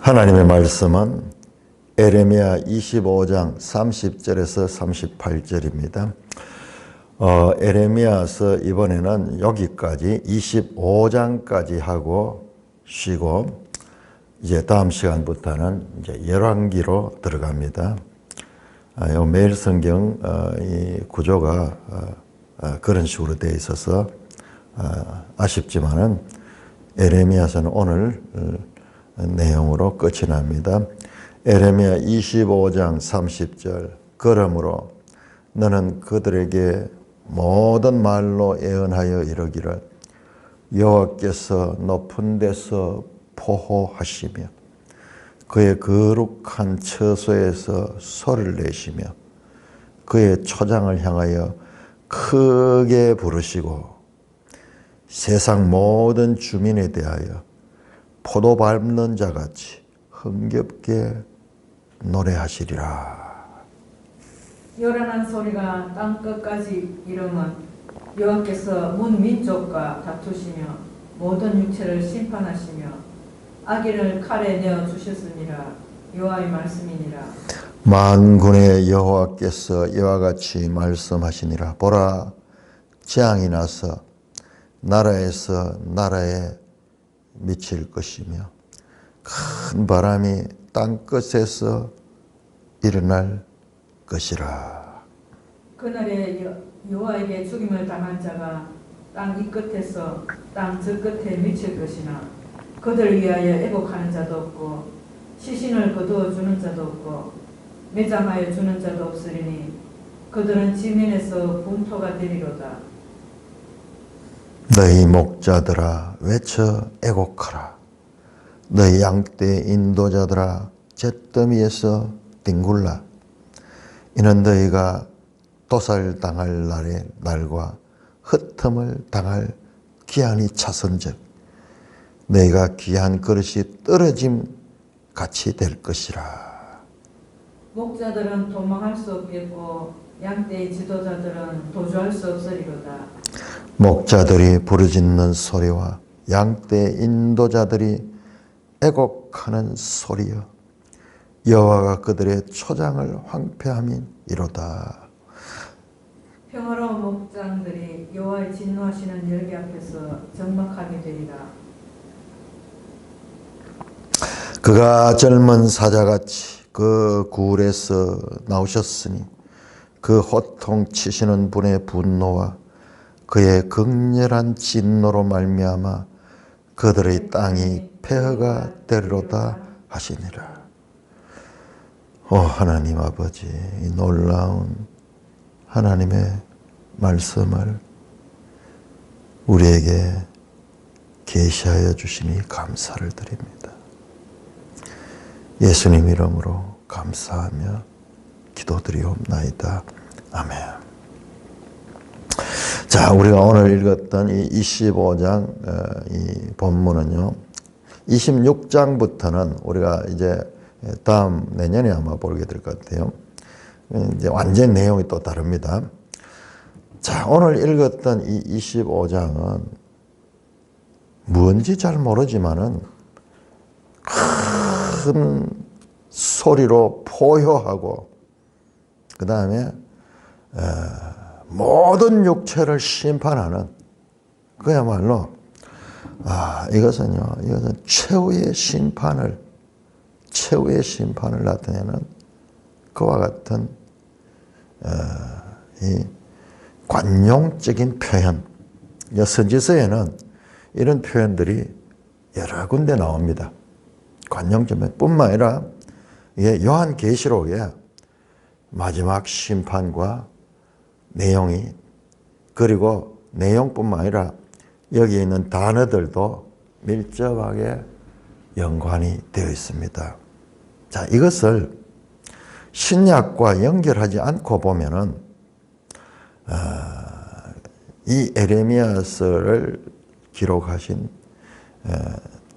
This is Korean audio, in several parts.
하나님의 말씀은 에레미야 25장 30절에서 38절입니다. 에레미야서 이번에는 여기까지 25장까지 하고 쉬고 이제 다음 시간부터는 이제 열왕기로 들어갑니다. 매일 성경 이 구조가 그런 식으로 되어 있어서 아쉽지만은 에레미야서는 오늘 내용으로 끝이 납니다. 에레미야 25장 30절 그러므로 너는 그들에게 모든 말로 예언하여 이르기를 여호와께서 높은 데서 포호하시며 그의 거룩한 처소에서 소리를 내시며 그의 초장을 향하여 크게 부르시고 세상 모든 주민에 대하여 포도 밟는 자같이 흥겹게 노래하시리라. 요란한 소리가 땅 끝까지 이르면 여호와께서 문 민족과 다투시며 모든 육체를 심판하시며 악인을 칼에 내어 주셨으니라. 여호와의 말씀이니라. 만군의 여호와께서 이와 같이 말씀하시니라. 보라, 재앙이 나서 나라에서 나라에 미칠 것이며 큰 바람이 땅끝에서 일어날 것이라. 그날에 여호와에게 죽임을 당한 자가 땅 이 끝에서 땅 저 끝에 미칠 것이나 그들 위하여 애곡하는 자도 없고 시신을 거두어 주는 자도 없고 매장하여 주는 자도 없으리니 그들은 지면에서 분토가 되리로다. 너희 목자들아 외쳐 애곡하라. 너희 양떼 인도자들아 잿더미에서 뒹굴라. 이는 너희가 도살당할 날과 흩음을 당할 기한이 차선즉 너희가 귀한 그릇이 떨어짐 같이 될 것이라. 목자들은 도망할 수 없겠고 양떼의 지도자들은 도주할 수 없으리로다. 목자들이 부르짖는 소리와 양떼 인도자들이 애곡하는 소리여 여호와가 그들의 초장을 황폐함이로다. 평화로운 목장들이 여호와의 진노하시는 열기 앞에서 적막하게 되리라. 그가 젊은 사자같이 그 굴에서 나오셨으니 그 호통치시는 분의 분노와 그의 극렬한 진노로 말미암아 그들의 땅이 폐허가 되리로다 하시니라. 오 하나님 아버지, 이 놀라운 하나님의 말씀을 우리에게 계시하여 주시니 감사를 드립니다. 예수님 이름으로 감사하며 기도드리옵나이다. 아멘. 자, 우리가 오늘 읽었던 이 25장 이 본문은요, 26장부터는 우리가 이제 다음 내년에 아마 보게 될 것 같아요. 이제 완전 내용이 또 다릅니다. 자, 오늘 읽었던 이 25장은 뭔지 잘 모르지만은 큰 소리로 포효하고 그 다음에 모든 육체를 심판하는 그야말로 이것은 최후의 심판을 나타내는 그와 같은 이 관용적인 표현. 선지서에는 이런 표현들이 여러 군데 나옵니다. 관용적인 뿐만 아니라 요한계시록에 마지막 심판과 내용이 그리고 내용뿐만 아니라 여기 있는 단어들도 밀접하게 연관이 되어 있습니다. 자, 이것을 신약과 연결하지 않고 보면은 이 에레미야서를 기록하신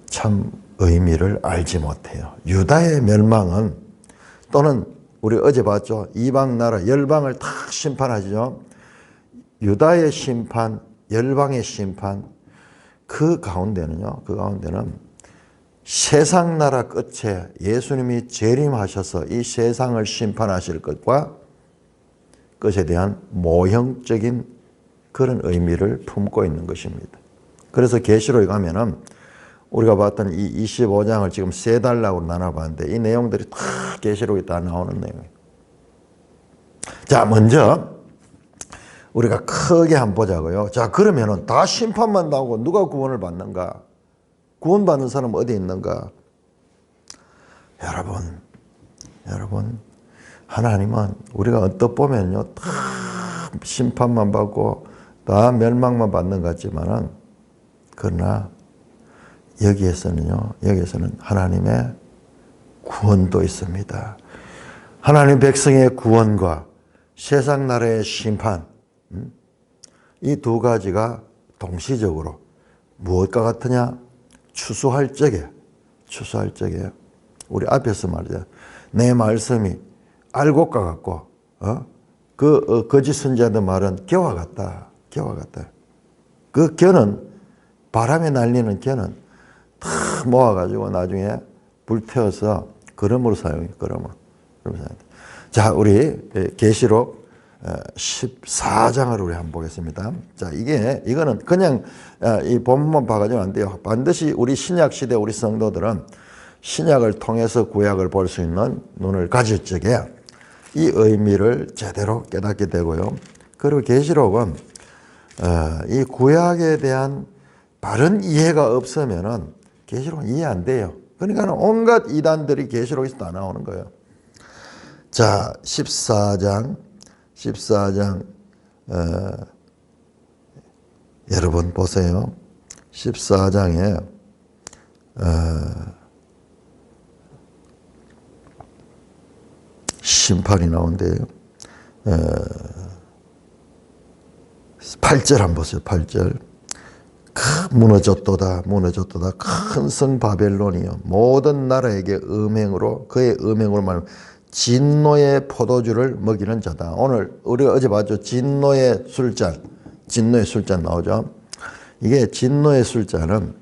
참 의미를 알지 못해요. 유다의 멸망은 또는 우리 어제 봤죠. 이방 나라 열방을 다 심판하죠. 유다의 심판, 열방의 심판 그 가운데는 세상 나라 끝에 예수님이 재림하셔서 이 세상을 심판하실 것과 것에 대한 모형적인 그런 의미를 품고 있는 것입니다. 그래서 계시록에 가면은 우리가 봤던 이 25장을 지금 세 단락으로 나눠봤는데 이 내용들이 다 계시록에 다 나오는 내용이에요. 자, 먼저 우리가 크게 한번 보자고요. 자, 그러면은 다 심판만 나오고 누가 구원을 받는가? 구원받는 사람 어디 있는가? 여러분, 하나님은 우리가 언뜻 보면요, 다 심판만 받고 다 멸망만 받는 것 같지만은, 그러나 여기에서는 하나님의 구원도 있습니다. 하나님 백성의 구원과 세상 나라의 심판, 이 두 가지가 동시적으로 무엇과 같으냐? 추수할 적에 우리 앞에서 말이죠. 내 말씀이 알곡과 같고 거짓 선지자들 말은 겨와 같다. 그 겨는 바람에 날리는 겨는 다 모아가지고 나중에 불태워서 거름으로 사용해요. 거름으로. 자, 우리 계시록 14장을 우리 한번 보겠습니다. 자, 이거는 그냥 이 본문만 봐가지고 안 돼요. 반드시 우리 신약 시대 우리 성도들은 신약을 통해서 구약을 볼 수 있는 눈을 가질 적에 이 의미를 제대로 깨닫게 되고요. 그리고 계시록은 이 구약에 대한 바른 이해가 없으면은 계시록은 이해 안 돼요. 그러니까 온갖 이단들이 계시록에서 다 나오는 거예요. 자, 14장 여러분 보세요. 14장에 심판이 나온대요. 8절 한번 보세요. 8절. 무너졌도다. 큰 성 바벨론이요. 모든 나라에게 그의 음행으로 말하면 진노의 포도주를 먹이는 자다. 오늘 우리가 어제 봤죠. 진노의 술잔 나오죠. 이게 진노의 술잔은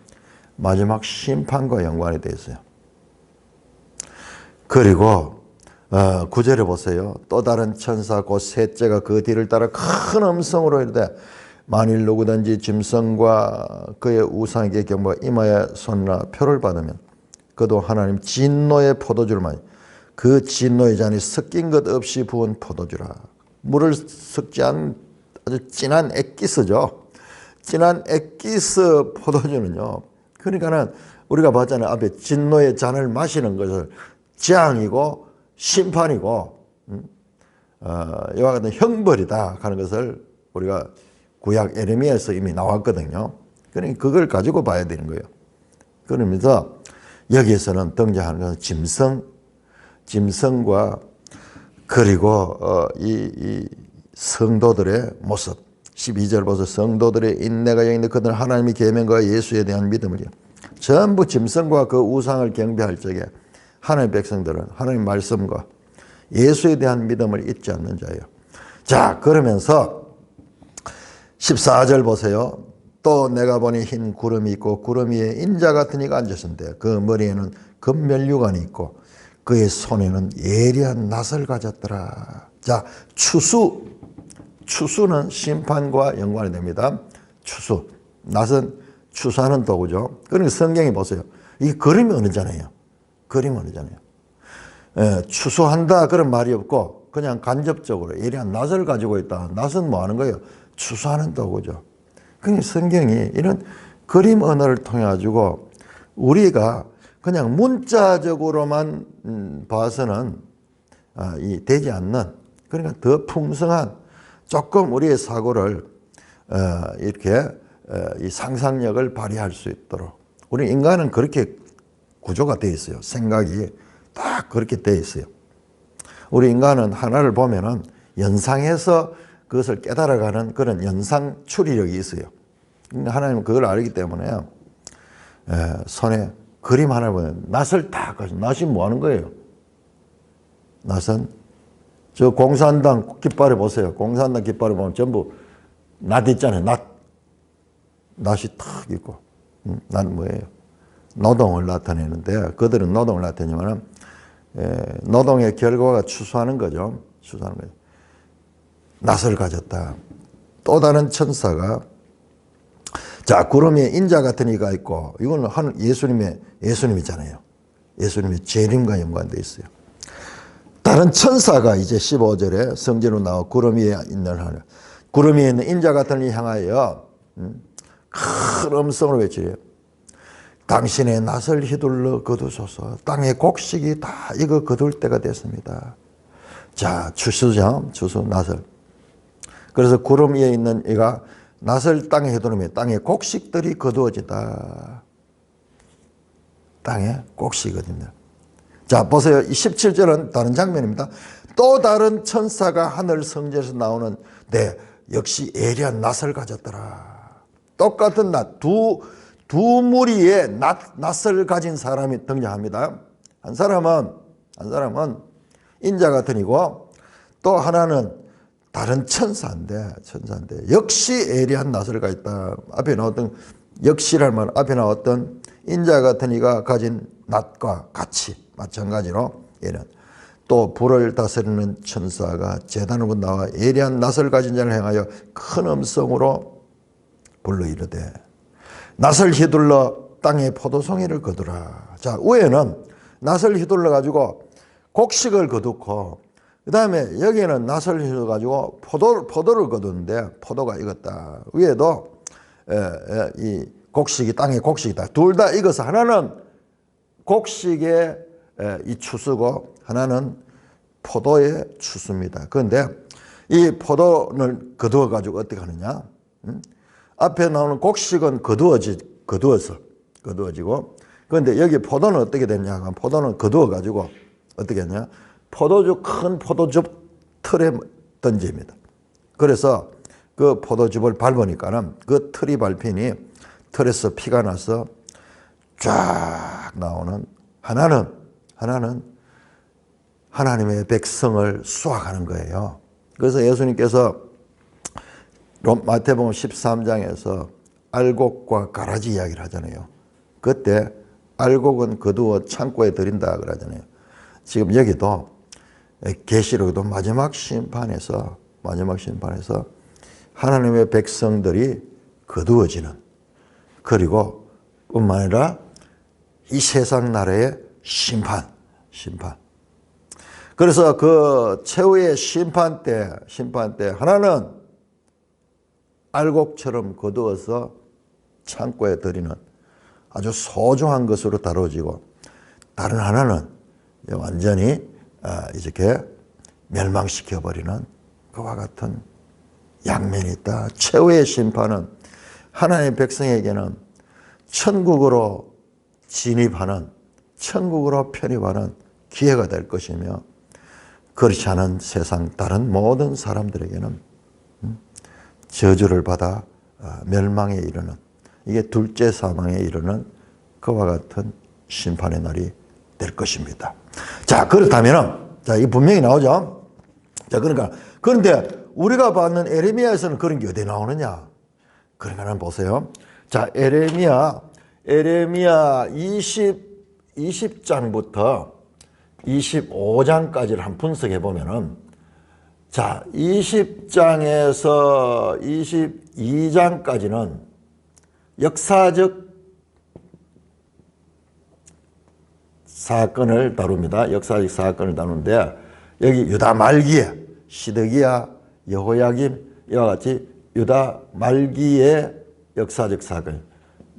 마지막 심판과 연관이 되어 있어요. 그리고 9절에 보세요. 또 다른 천사 곧 셋째가 그 뒤를 따라 큰 음성으로 이르되 만일 누구든지 짐승과 그의 우상에게 경배하여 이마에 손이나 표를 받으면 그도 하나님 진노의 포도주를 마시 그 진노의 잔이 섞인 것 없이 부은 포도주라. 물을 섞지 않은 아주 진한 액기스죠. 진한 액기스 포도주는요. 그러니까는 우리가 봤잖아요. 앞에 진노의 잔을 마시는 것을 재앙이고 심판이고 이와 같은 형벌이다 하는 것을 우리가 구약 에레미야에서 이미 나왔거든요. 그러니까 그걸 가지고 봐야 되는 거예요. 그러면서 여기에서는 등장하는 것은 짐승과 그리고 이 성도들의 모습. 12절 보세요. 성도들의 인내가 영인데 그들은 하나님의 계명과 예수에 대한 믿음을요. 전부 짐승과 그 우상을 경배할 적에 하나님의 백성들은 하나님 말씀과 예수에 대한 믿음을 잊지 않는 자예요. 자, 그러면서 14절 보세요. 또 내가 보니 흰 구름이 있고 구름 위에 인자 같은 이가 앉으신데 그 머리에는 금면류관이 있고 그의 손에는 예리한 낫을 가졌더라. 자, 추수는 심판과 연관이 됩니다. 추수. 낫은 추수하는 도구죠. 그러니까 성경에 보세요. 이 그림이 어느 잖아요. 추수한다 그런 말이 없고 그냥 간접적으로 예리한 낫을 가지고 있다. 낫은 뭐 하는 거예요? 추수하는 도구죠. 그러니까 성경이 이런 그림 언어를 통해 가지고 우리가 그냥 문자적으로만 봐서는 되지 않는, 그러니까 더 풍성한 조금 우리의 사고를 이렇게 이 상상력을 발휘할 수 있도록, 우리 인간은 그렇게 구조가 되어 있어요. 생각이 딱 그렇게 되어 있어요. 우리 인간은 하나를 보면은 연상해서 그것을 깨달아가는 그런 연상 추리력이 있어요. 하나님은 그걸 알기 때문에 손에 그림 하나 보면 낫을 딱 가지고, 낫이 뭐 하는 거예요? 낫은 저 공산당 깃발에 보세요. 공산당 깃발에 보면 전부 낫 있잖아요. 낫이 탁 있고. 낫 뭐예요? 노동을 나타내는데 그들은 노동을 나타내지만 노동의 결과가 추수하는 거죠. 추수하는 거죠. 낯을 가졌다. 또 다른 천사가 자 구름 위에 인자 같은 이가 있고 이건 예수님이잖아요. 예수님의 재림과 연관되어 있어요. 다른 천사가 이제 15절에 성전으로 나와 구름 위에 있는 하늘 구름 위에 있는 인자 같은 이 향하여 큰 음성으로 외치래요. 당신의 낯을 휘둘러 거두소서. 땅의 곡식이 다 익어 거둘 때가 됐습니다. 자 추수죠. 추수 낯을. 그래서 구름 위에 있는 이가 낯을 땅에 휘두르면 땅의 곡식들이 거두어지다. 땅에 곡식이거든요. 자 보세요. 17절은 다른 장면입니다. 또 다른 천사가 하늘 성전에서 나오는 데 역시 예리한 낯을 가졌더라. 똑같은 낯, 두 무리의 낯을 가진 사람이 등장합니다. 한 사람은 인자 같은 이고 또 하나는 다른 천사인데 역시 예리한 낯을 가졌다. 앞에 나왔던 역시라는 말 앞에 나왔던 인자 같은 이가 가진 낯과 같이 마찬가지로 예리한 또 불을 다스리는 천사가 제단으로 나와 예리한 낯을 가진 자를 향하여 큰 음성으로 불러 이르되 낯을 휘둘러 땅에 포도송이를 거두라. 자 위에는 낯을 휘둘러 가지고 곡식을 거두고 그 다음에 여기에는 낯을 휘둘러 가지고 포도를 거두는데 포도가 익었다. 위에도 이 곡식이 땅에 곡식이다. 둘 다 익어서 하나는 곡식의 이 추수고 하나는 포도의 추수입니다. 그런데 이 포도를 거두어 가지고 어떻게 하느냐? 앞에 나오는 곡식은 거두어지고 그런데 여기 포도는 어떻게 됐냐? 포도는 거두어 가지고 어떻게 했냐? 큰 포도즙 틀에 던집니다. 그래서 그 포도즙을 밟으니까는 그 틀이 밟히니 틀에서 피가 나서 쫙 나오는 하나는 하나님의 백성을 수확하는 거예요. 그래서 예수님께서 마태복음 13장에서 알곡과 가라지 이야기를 하잖아요. 그때 알곡은 거두어 창고에 들인다 그러잖아요. 지금 여기도 계시록도 마지막 심판에서 하나님의 백성들이 거두어지는 그리고 뿐만 아니라 이 세상 나라의 심판. 그래서 그 최후의 심판 때 하나는 알곡처럼 거두어서 창고에 들이는 아주 소중한 것으로 다뤄지고 다른 하나는 완전히 이렇게 멸망시켜버리는 그와 같은 양면이 있다. 최후의 심판은 하나님의 백성에게는 천국으로 진입하는 천국으로 편입하는 기회가 될 것이며 그렇지 않은 세상 다른 모든 사람들에게는 저주를 받아 멸망에 이르는 이게 둘째 사망에 이르는 그와 같은 심판의 날이 될 것입니다. 자 그렇다면 이 분명히 나오죠. 자 그런데 우리가 받는 에레미야에서는 그런 게 어디 나오느냐? 그러니까 보세요. 자 에레미야 20장부터 25장까지를 한 분석해 보면은 자 20장에서 22장까지는 역사적 사건을 다룹니다. 역사적 사건을 다루는데 여기 유다 말기에 시드기야, 여호야김 이와 같이 유다 말기의 역사적 사건,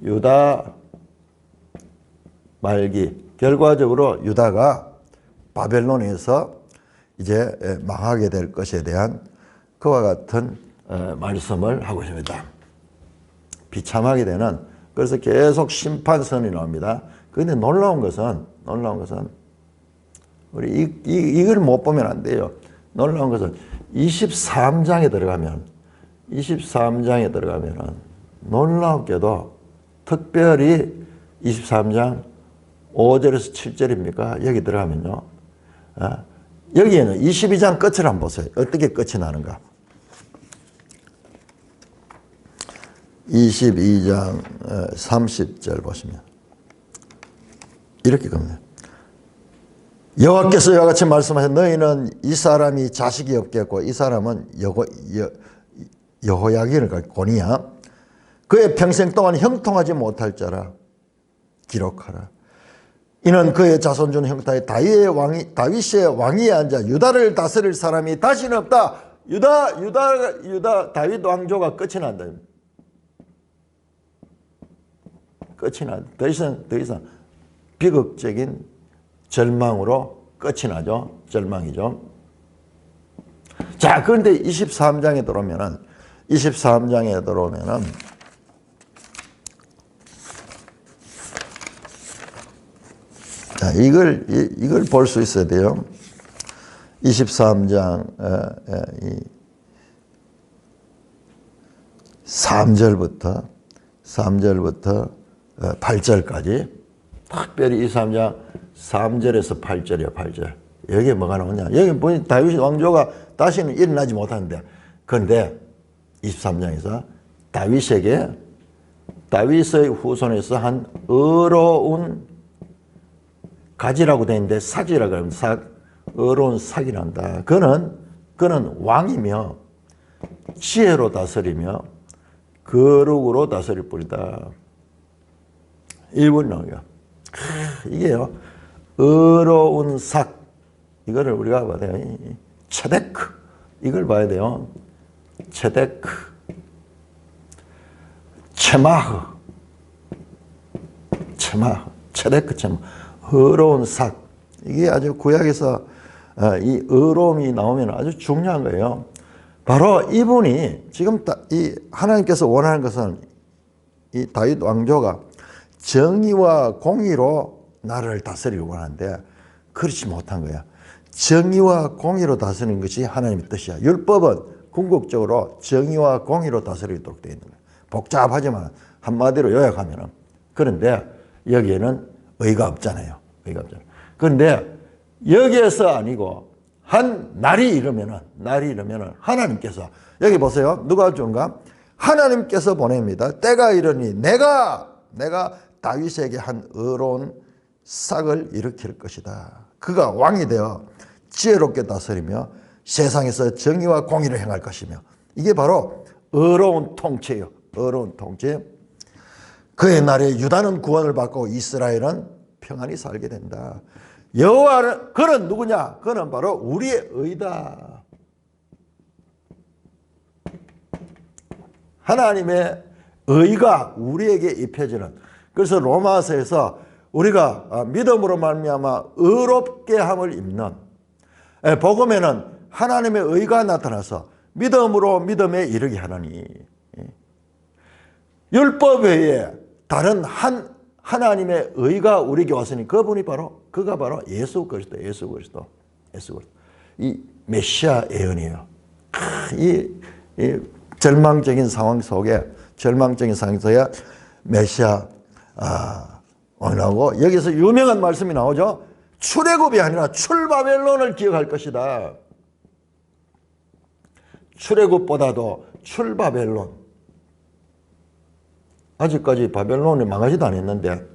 유다 말기 결과적으로 유다가 바벨론에서 이제 망하게 될 것에 대한 그와 같은 말씀을 하고 있습니다. 비참하게 되는 그래서 계속 심판선이 나옵니다. 그런데 놀라운 것은 우리 이걸 못 보면 안 돼요. 놀라운 것은 23장에 들어가면 놀랍게도 특별히 23장 5절에서 7절입니까? 여기 들어가면요. 여기에는 22장 끝을 한번 보세요. 어떻게 끝이 나는가. 22장 30절 보시면 이렇게 겁니다. 여호와께서 이와 같이 말씀하신 너희는 이 사람이 자식이 없겠고 이 사람은 여호야긴을 고니야 그의 평생 동안 형통하지 못할 자라 기록하라. 이는 그의 자손 중 형타의 다윗의 왕위에 앉아 유다를 다스릴 사람이 다시는 없다. 유다 다윗 왕조가 끝이 난다. 끝이 난다. 더 이상 비극적인 절망으로 끝이 나죠. 절망이죠. 자, 그런데 23장에 들어오면은 자, 이걸 볼 수 있어야 돼요. 23장 3절부터 8절까지 특별히 23장 3절에서 8절이에요. 8절. 여기에 뭐가 나오냐. 여기 보니 다윗 왕조가 다시는 일어나지 못하는데 그런데 23장에서 다윗의 후손에서 한 의로운 가지라고 되어 있는데 사지라고 합니다. 의로운 사기란다. 그는 왕이며 지혜로 다스리며 거룩으로 다스릴 뿐이다. 1분 나오요. 이게요. 의로운 삭. 이거를 우리가 봐야 돼요. 체데크. 이걸 봐야 돼요. 체데크. 체마흐. 체데크 체마흐. 의로운 삭. 이게 아주 구약에서 이 의로움이 나오면 아주 중요한 거예요. 바로 이분이 지금 이 하나님께서 원하는 것은 이 다윗 왕조가 정의와 공의로 나라를 다스리려고 하는데 그렇지 못한 거야. 정의와 공의로 다스리는 것이 하나님의 뜻이야. 율법은 궁극적으로 정의와 공의로 다스리도록 되어 있는 거야. 복잡하지만 한마디로 요약하면 그런데 여기에는 의가 없잖아요. 그런데 여기에서 아니고 한 날이 이르면은 하나님께서 여기 보세요. 누가 주는가? 하나님께서 보냅니다. 때가 이르니 내가 다윗에게 한 의로운 싹을 일으킬 것이다. 그가 왕이 되어 지혜롭게 다스리며 세상에서 정의와 공의를 행할 것이며 이게 바로 의로운 통치예요. 의로운 통치. 그의 날에 유다는 구원을 받고 이스라엘은 평안히 살게 된다. 여호와는 그는 누구냐? 그는 바로 우리의 의다. 하나님의 의가 우리에게 입혀지는. 그래서 로마서에서 우리가 믿음으로 말미암아 의롭게 함을 입는 복음에는 하나님의 의가 나타나서 믿음으로 믿음에 이르게 하느니 율법 외에 다른 하나님의 의가 우리에게 왔으니 그가 바로 예수 그리스도. 이 메시아 예언이에요. 이 절망적인 상황 속에 메시아 나오고 여기서 유명한 말씀이 나오죠. 출애굽이 아니라 출바벨론을 기억할 것이다. 출애굽보다도 출바벨론. 아직까지 바벨론이 망하지도 않았는데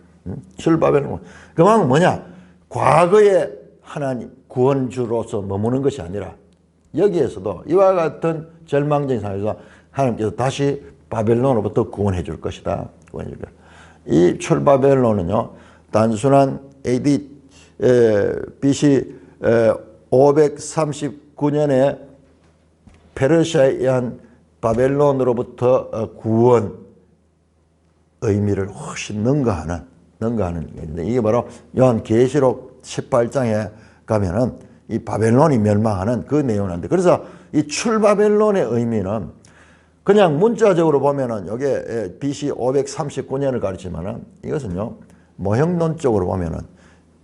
출바벨론. 그만큼 뭐냐? 과거의 하나님 구원주로서 머무는 것이 아니라 여기에서도 이와 같은 절망적인 상황에서 하나님께서 다시 바벨론으로부터 구원해 줄 것이다. 이 출바벨론은요. 단순한 AD BC 539년에 페르시아에 의한 바벨론으로부터 구원 의미를 훨씬 능가하는 것인데 이게 바로 요한계시록 18장에 가면은 이 바벨론이 멸망하는 그 내용인데 그래서 이 출바벨론의 의미는 그냥 문자적으로 보면은 여기에 BC 539년을 가르치면은 이것은요 모형론적으로 보면은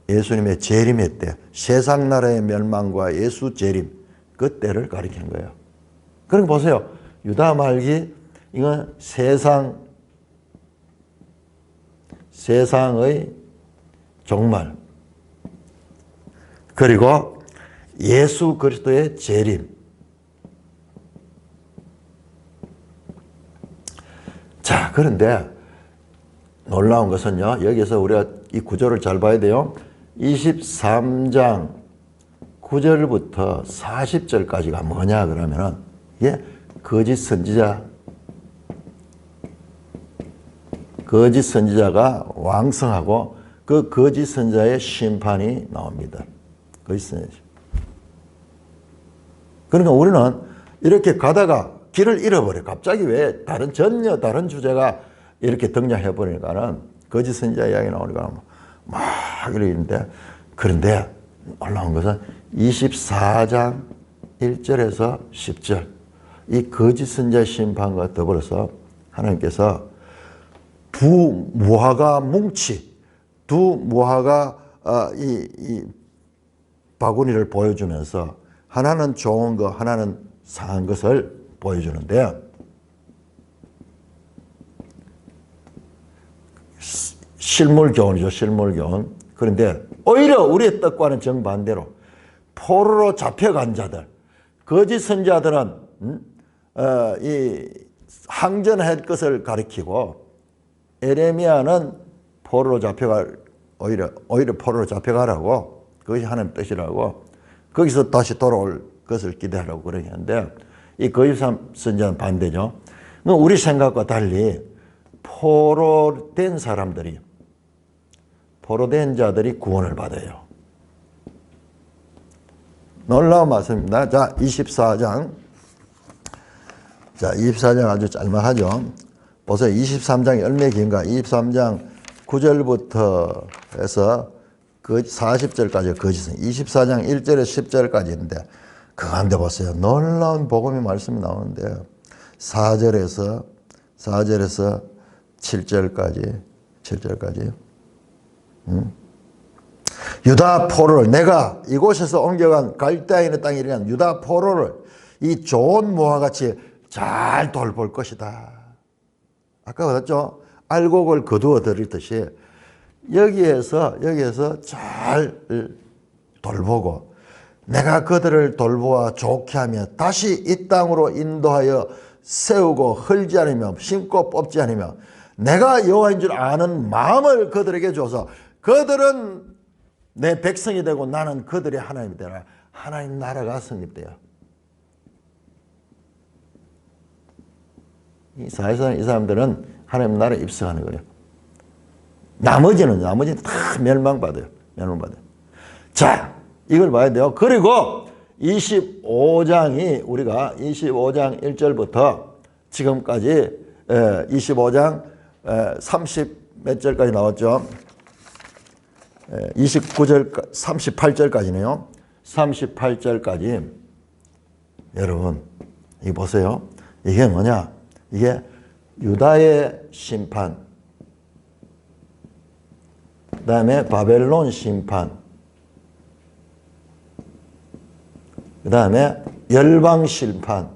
예수님의 재림의 때 세상 나라의 멸망과 예수 재림 그 때를 가리키는 거예요. 그러니까 보세요. 유다 말기 이건 세상의 종말 그리고 예수 그리스도의 재림. 자, 그런데 놀라운 것은요, 여기서 우리가 이 구조를 잘 봐야 돼요. 23장 9절부터 40절까지가 뭐냐 그러면은 이게 거짓 선지자가 왕성하고 그 거짓 선지자의 심판이 나옵니다. 거짓 선지자. 그러니까 우리는 이렇게 가다가 길을 잃어버려. 갑자기 왜 전혀 다른 주제가 이렇게 등장해 버리니까는 거짓 선지자 이야기 나오니까 막 이러는데, 그런데 놀라운 것은 24장 1절에서 10절 이 거짓 선지자 심판과 더불어서 하나님께서 두 무화과 이 바구니를 보여주면서 하나는 좋은 것, 하나는 상한 것을 보여주는데, 실물교훈이죠. 실물교훈. 그런데 오히려 우리의 뜻과는 정반대로 포로로 잡혀간 자들, 거짓 선지자들은 이 항전할 것을 가리키고, 에레미야는 포로로 잡혀갈, 오히려 포로로 잡혀가라고, 그것이 하나님 뜻이라고, 거기서 다시 돌아올 것을 기대하라고 그러는데, 이 거짓 선지자는 반대죠. 우리 생각과 달리 포로된 사람들이, 포로된 자들이 구원을 받아요. 놀라운 말씀입니다. 자, 24장. 자, 24장 아주 짤막하죠. 보세요. 23장이 얼마나 긴가. 23장 9절부터 해서 40절까지 거짓은 24장 1절에서 10절까지 있는데, 그 가운데 보세요. 놀라운 복음의 말씀이 나오는데 4절에서 7절까지 유다 포로를, 내가 이곳에서 옮겨간 갈대아 있는 땅에 이르는 유다 포로를 이 좋은 무화같이 잘 돌볼 것이다. 아까 그랬죠? 알곡을 거두어 들이듯이 여기에서 잘 돌보고, 내가 그들을 돌보아 좋게 하며 다시 이 땅으로 인도하여 세우고 헐지 않으며 심고 뽑지 않으며 내가 여호와인 줄 아는 마음을 그들에게 줘서 그들은 내 백성이 되고 나는 그들의 하나님이 되라. 하나님 나라가 성립돼요. 이 사람들은 하나님 나라에 입성하는 거예요. 나머지는 다 멸망받아요. 자, 이걸 봐야 돼요. 그리고 25장이 우리가 25장 1절부터 지금까지 25장 30 몇 절까지 나왔죠. 29절 38절까지네요. 38절까지 여러분 이 보세요. 이게 뭐냐? 이게 유다의 심판, 그 다음에 바벨론 심판, 그 다음에 열방 심판.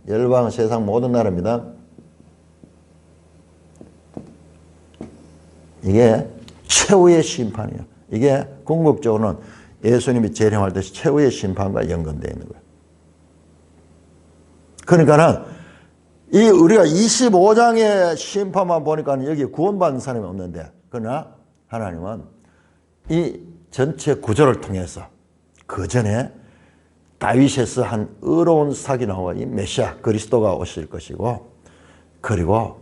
열방은 세상 모든 나라입니다. 이게 최후의 심판이에요. 이게 궁극적으로는 예수님이 재림할 때 최후의 심판과 연관되어 있는 거예요. 그러니까는 우리가 25장의 심판만 보니까 여기 구원받는 사람이 없는데, 그러나 하나님은 이 전체 구조를 통해서 그 전에 다윗에서 한 의로운 사기나와 이 메시아 그리스도가 오실 것이고, 그리고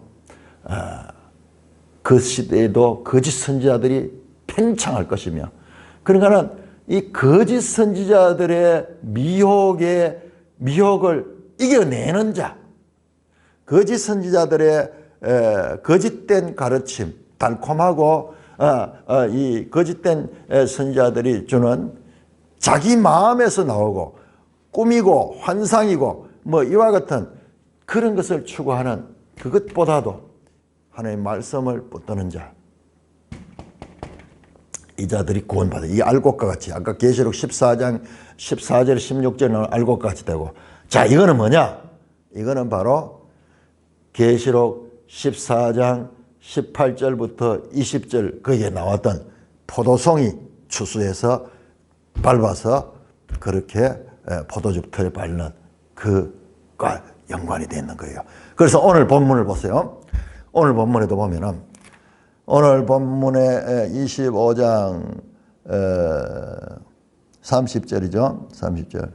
그 시대에도 거짓 선지자들이 팽창할 것이며, 그러니까는 이 거짓 선지자들의 미혹을 이겨내는 자, 거짓 선지자들의 거짓된 가르침, 달콤하고 이 거짓된 선지자들이 주는 자기 마음에서 나오고 꿈이고 환상이고 뭐 이와 같은 그런 것을 추구하는, 그것보다도 하나님의 말씀을 붙드는 자, 이 자들이 구원받아. 이 알곡과 같이 아까 계시록 14장 14절 16절은 알곡과 같이 되고, 자, 이거는 뭐냐? 이거는 바로 계시록 14장 18절부터 20절 거기에 나왔던 포도송이 추수해서 밟아서 그렇게 포도즙 털에 밟는 그과 연관이 되어 있는 거예요. 그래서 오늘 본문을 보세요. 오늘 본문에도 보면은 오늘 본문의 25장 30절이죠. 30절.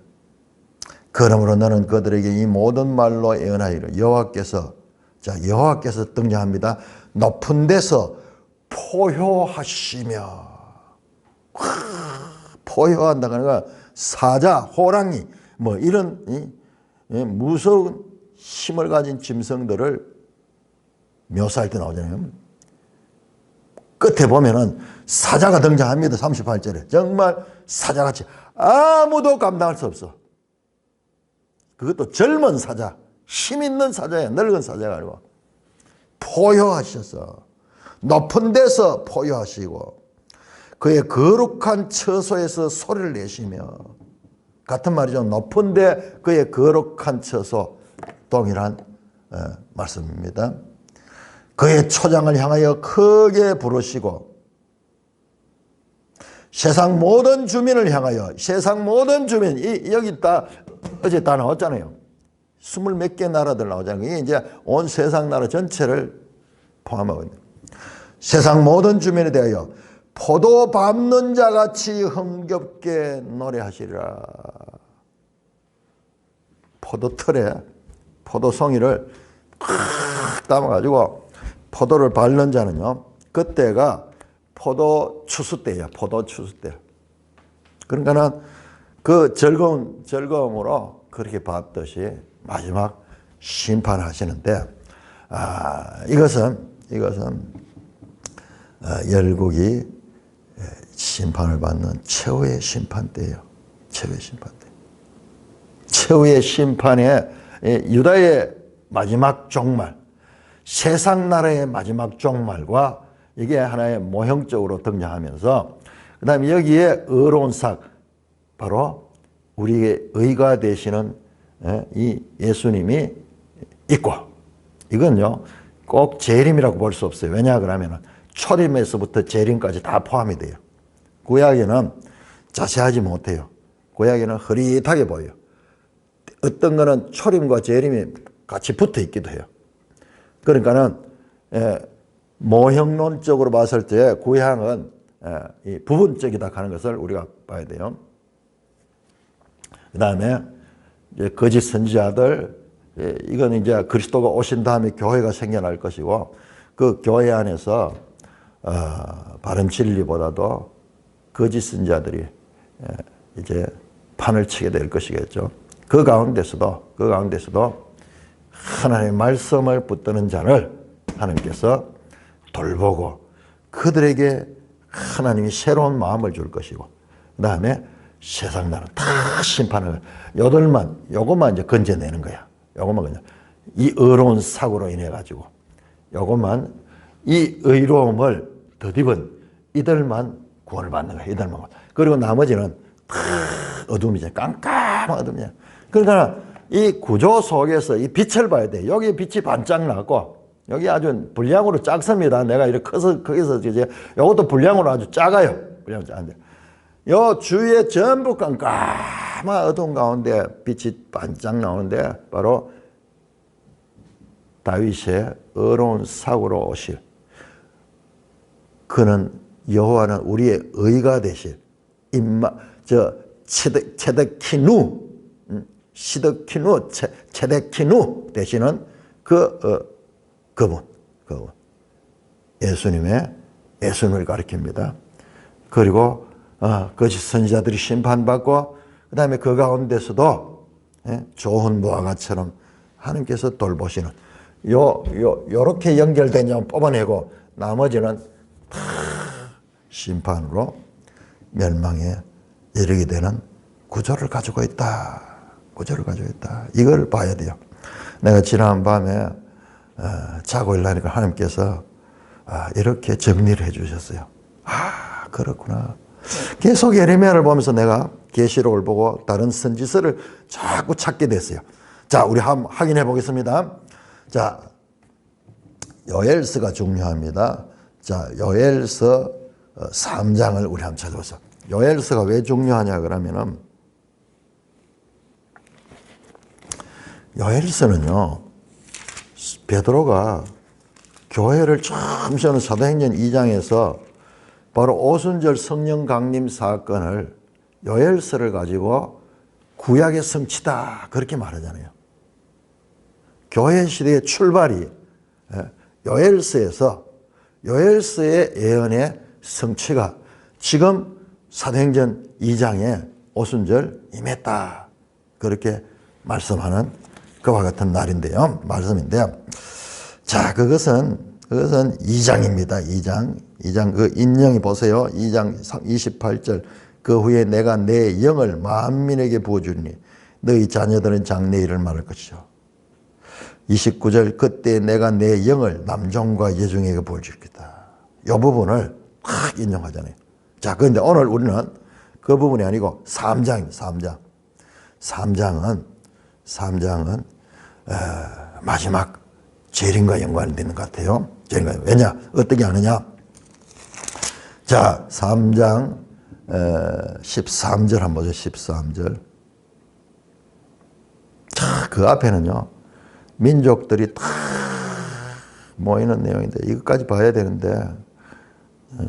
그러므로 너는 그들에게 이 모든 말로 예언하기를 여호와께서 등장합니다. 높은 데서 포효하시며. 포효한다는 건 사자, 호랑이 뭐 이런 무서운 힘을 가진 짐승들을 묘사할 때 나오잖아요. 끝에 보면은 사자가 등장합니다. 38절에. 정말 사자같이 아무도 감당할 수 없어. 그것도 젊은 사자, 힘 있는 사자예요. 늙은 사자가 아니고. 포효하셨어. 높은 데서 포효하시고 그의 거룩한 처소에서 소리를 내시며. 같은 말이죠. 높은 데 그의 거룩한 처소, 동일한 말씀입니다. 그의 초장을 향하여 크게 부르시고 세상 모든 주민을 향하여. 세상 모든 주민, 여기 어제 다 나왔잖아요. 20몇 개 나라들 나오잖아요. 이게 이제 온 세상 나라 전체를 포함하거든요. 세상 모든 주민에 대하여 포도 밟는 자같이 흥겹게 노래하시리라. 포도틀에 포도송이를 팍 담아가지고 포도를 밟는 자는요, 그때가 포도 추수 때예요. 포도 추수 때. 그러니까는 그 즐거움으로 그렇게 밟듯이 마지막 심판하시는데, 이것은 열국이 심판을 받는 최후의 심판 때예요. 최후의 심판 때. 최후의 심판에 유다의 마지막 종말, 세상 나라의 마지막 종말과 이게 하나의 모형적으로 등장하면서, 그 다음에 여기에 의로운 삭, 바로 우리의 의가 되시는 이 예수님이 있고, 이건요 꼭 재림이라고 볼 수 없어요. 왜냐 그러면 초림에서부터 재림까지 다 포함이 돼요. 구약에는 자세하지 못해요. 구약에는 흐릿하게 보여요. 어떤 거는 초림과 재림이 같이 붙어 있기도 해요. 그러니까는 모형론적으로 봤을 때 구약은 부분적이다 하는 것을 우리가 봐야 돼요. 그 다음에 거짓 선지자들, 이건 이제 그리스도가 오신 다음에 교회가 생겨날 것이고, 그 교회 안에서 바른 진리보다도 거짓 선지자들이 이제 판을 치게 될 것이겠죠. 그 가운데서도 하나님의 말씀을 붙드는 자를 하나님께서 돌보고 그들에게 하나님이 새로운 마음을 줄 것이고, 그 다음에 세상 나라 다 심판을, 요것만 이제 건져내는 거야. 이 의로운 사고로 인해 가지고 요것만, 이 의로움을 덧입은 이들만 구원을 받는 거야. 이들만. 그리고 나머지는 다 어둠이죠. 깜깜한 어둠이야. 그러니까 이 구조 속에서 이 빛을 봐야 돼. 여기 빛이 반짝 나고, 여기 아주 분량으로 작습니다. 내가 이렇게 커서 거기서 이제 이것도 분량으로 아주 작아요. 분량 작은데, 요 주위에 전부 깜깜한 어두운 가운데 빛이 반짝 나오는데, 바로 다윗의 의로운 사고로 오실, 그는 여호와는 우리의 의가 되실 체데키누 되시는 그분 예수님을 가리킵니다. 그리고 거짓 선지자들이 심판받고, 그 다음에 그 가운데서도 좋은 무화과처럼 하나님께서 돌보시는, 요렇게 연결된 점 뽑아내고 나머지는 다 심판으로 멸망에 이르게 되는 구조를 가지고 있다. 이걸 봐야 돼요. 내가 지난 밤에 자고 일어나니까 하나님께서 이렇게 정리를 해 주셨어요. 그렇구나. 계속 예레미야를 보면서 내가 계시록을 보고 다른 선지서를 자꾸 찾게 됐어요. 자, 우리 한번 확인해 보겠습니다. 자, 요엘서가 중요합니다. 자, 요엘서 3장을 우리 한번 찾아보세요. 요엘서가 왜 중요하냐 그러면은, 요엘서는요, 베드로가 교회를 처음 세우는 사도행전 2장에서 바로 오순절 성령 강림 사건을 요엘서를 가지고 구약의 성취다 그렇게 말하잖아요. 교회 시대의 출발이 요엘서에서 요엘서의 예언의 성취가 지금 사도행전 2장에 오순절 임했다 그렇게 말씀하는 그와 같은 날인데요. 말씀인데요. 자, 그것은 2장입니다. 2장 그 인령이 보세요. 2장 28절 그 후에 내가 내 영을 만민에게 부어주리니 너희 자녀들은 장래 일을 말할 것이죠. 29절 그때 내가 내 영을 남종과 여종에게 부어주겠다. 이 부분을 딱 인용하잖아요. 자, 그런데 오늘 우리는 그 부분이 아니고 3장입니다. 3장은 마지막 재림과 연관이 되는 것 같아요. 왜냐? 어떻게 아느냐? 자, 3장 13절 한번 보죠. 13절. 자, 그 앞에는요. 민족들이 다 모이는 내용인데 이것까지 봐야 되는데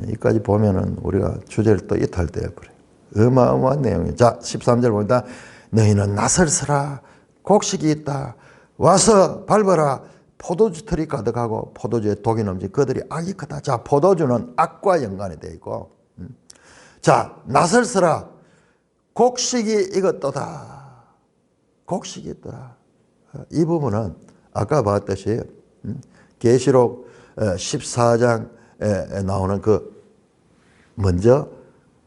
이까지 보면은 우리가 주제를 또 이탈돼요. 그래. 어마어마한 내용이에요. 자, 13절 보니까 너희는 나설서라 곡식이 있다. 와서 밟아라. 포도주 틀이 가득하고 포도주에 독이 넘치 그들이 악이 크다. 자, 포도주는 악과 연관이 되어 있고 자, 나설서라 곡식이 이것도다. 곡식이 있더라. 이 부분은 아까 봤듯이 계시록 14장에 나오는 그 먼저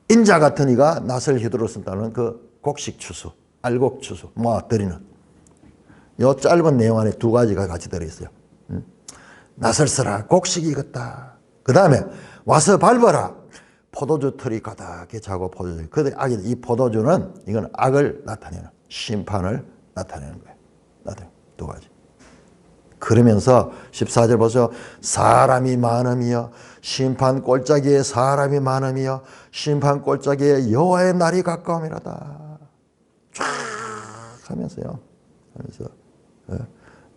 인자 같은 이가 낫을 휘두르 쓴다는 그 곡식 추수, 알곡 추수 모아드리는 요 짧은 내용 안에 두 가지가 같이 들어있어요. 낫을 써라 곡식이 익었다. 그 다음에 와서 밟아라 포도주 틀이 가득히 차고 포도주. 그들이 악이 이 포도주는 이건 악을 나타내는 심판을 나타내는 거예요. 두 가지. 그러면서 14절 보세요. 사람이 많음이여 심판 골짜기에 사람이 많음이여 심판 골짜기에 여호와의 날이 가까움이라다. 쫙 하면서요. 하면서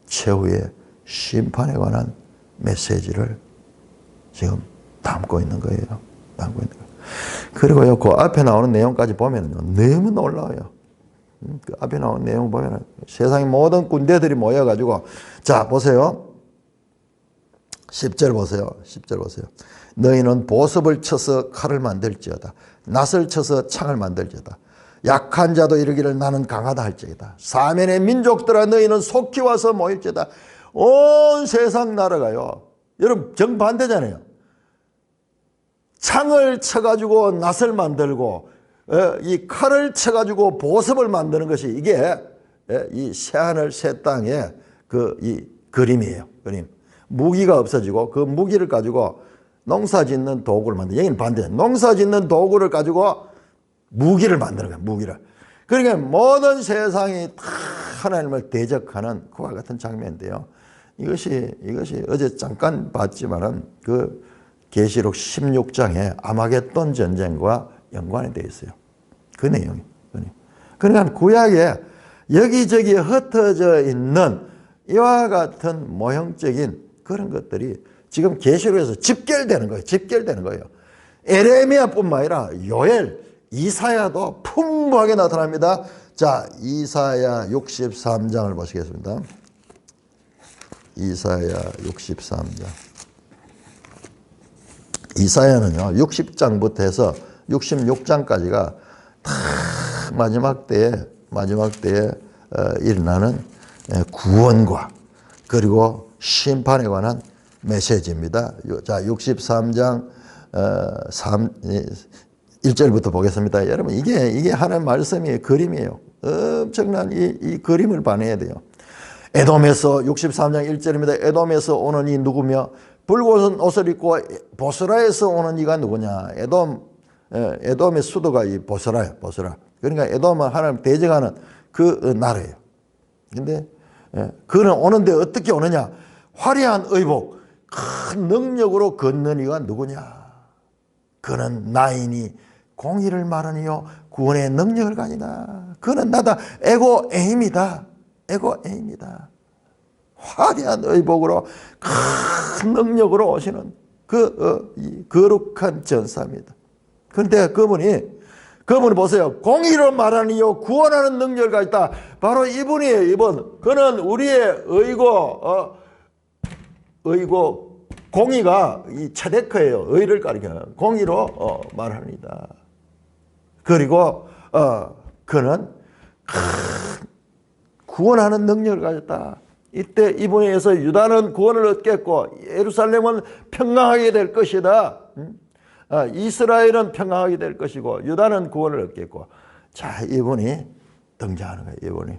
최후의 심판에 관한 메시지를 지금 담고 있는 거예요. 그리고요, 그 앞에 나오는 내용까지 보면요, 너무 놀라워요. 그 앞에 나온 내용 보면 세상의 모든 군대들이 모여가지고 자 보세요. 10절 보세요. 10절 보세요. 너희는 보습을 쳐서 칼을 만들지어다. 낫을 쳐서 창을 만들지어다. 약한 자도 이르기를 나는 강하다 할지어다. 사면의 민족들아 너희는 속히 와서 모일지어다. 온 세상 나라가요. 여러분 정반대잖아요. 창을 쳐가지고 낫을 만들고 이 칼을 쳐가지고 보습을 만드는 것이 이게 이 새하늘 새 땅의 이 그림이에요. 그림. 무기가 없어지고 그 무기를 가지고 농사 짓는 도구를 만드는. 여기는 반대. 농사 짓는 도구를 가지고 무기를 만드는 거예요. 무기를. 그러니까 모든 세상이 다 하나님을 대적하는 그와 같은 장면인데요. 이것이 어제 잠깐 봤지만은 그 계시록 16장에 아마겟돈 전쟁과 연관이 되어 있어요. 그 내용이. 그러니까 구약에 여기저기 흩어져 있는 이와 같은 모형적인 그런 것들이 지금 계시록에서 집결되는 거예요. 에레미야뿐만 아니라 요엘, 이사야도 풍부하게 나타납니다. 자, 이사야 63장을 보시겠습니다. 이사야 63장. 이사야는요, 60장부터 해서 66장까지가 다 마지막 때에 일어나는 구원과 그리고 심판에 관한 메시지입니다. 자, 63장 1절부터 보겠습니다. 여러분, 이게 하나님의 말씀이에요. 그림이에요. 엄청난 이 그림을 봐내야 돼요. 에돔에서 63장 1절입니다. 에돔에서 오는 이 누구며 붉은 옷을 입고 보스라에서 오는 이가 누구냐. 에돔의 수도가 이 보스라예요. 보스라. 그러니까 에돔은 하나님 대적하는 그 나라예요. 근데 그는 오는데 어떻게 오느냐. 화려한 의복, 큰 능력으로 걷는 이가 누구냐. 그는 나인이 공의를 말하니요 구원의 능력을 가지다. 그는 나다. 에고에임이다. 화려한 의복으로 큰 능력으로 오시는 이 거룩한 전사입니다. 그런데 그분이 보세요. 공의로 말하는 이유 구원하는 능력을 가졌다. 바로 이분이에요. 이분. 그는 우리의 의고 공의가 이 차데크예요. 의를 가리켜요. 공의로 말합니다. 그리고 그는 구원하는 능력을 가졌다. 이때 이분에 의해서 유다는 구원을 얻겠고 예루살렘은 평강하게 될 것이다. 이스라엘은 평강하게 될 것이고 유다는 구원을 얻겠고. 자, 이분이 등장하는 거예요. 이분이.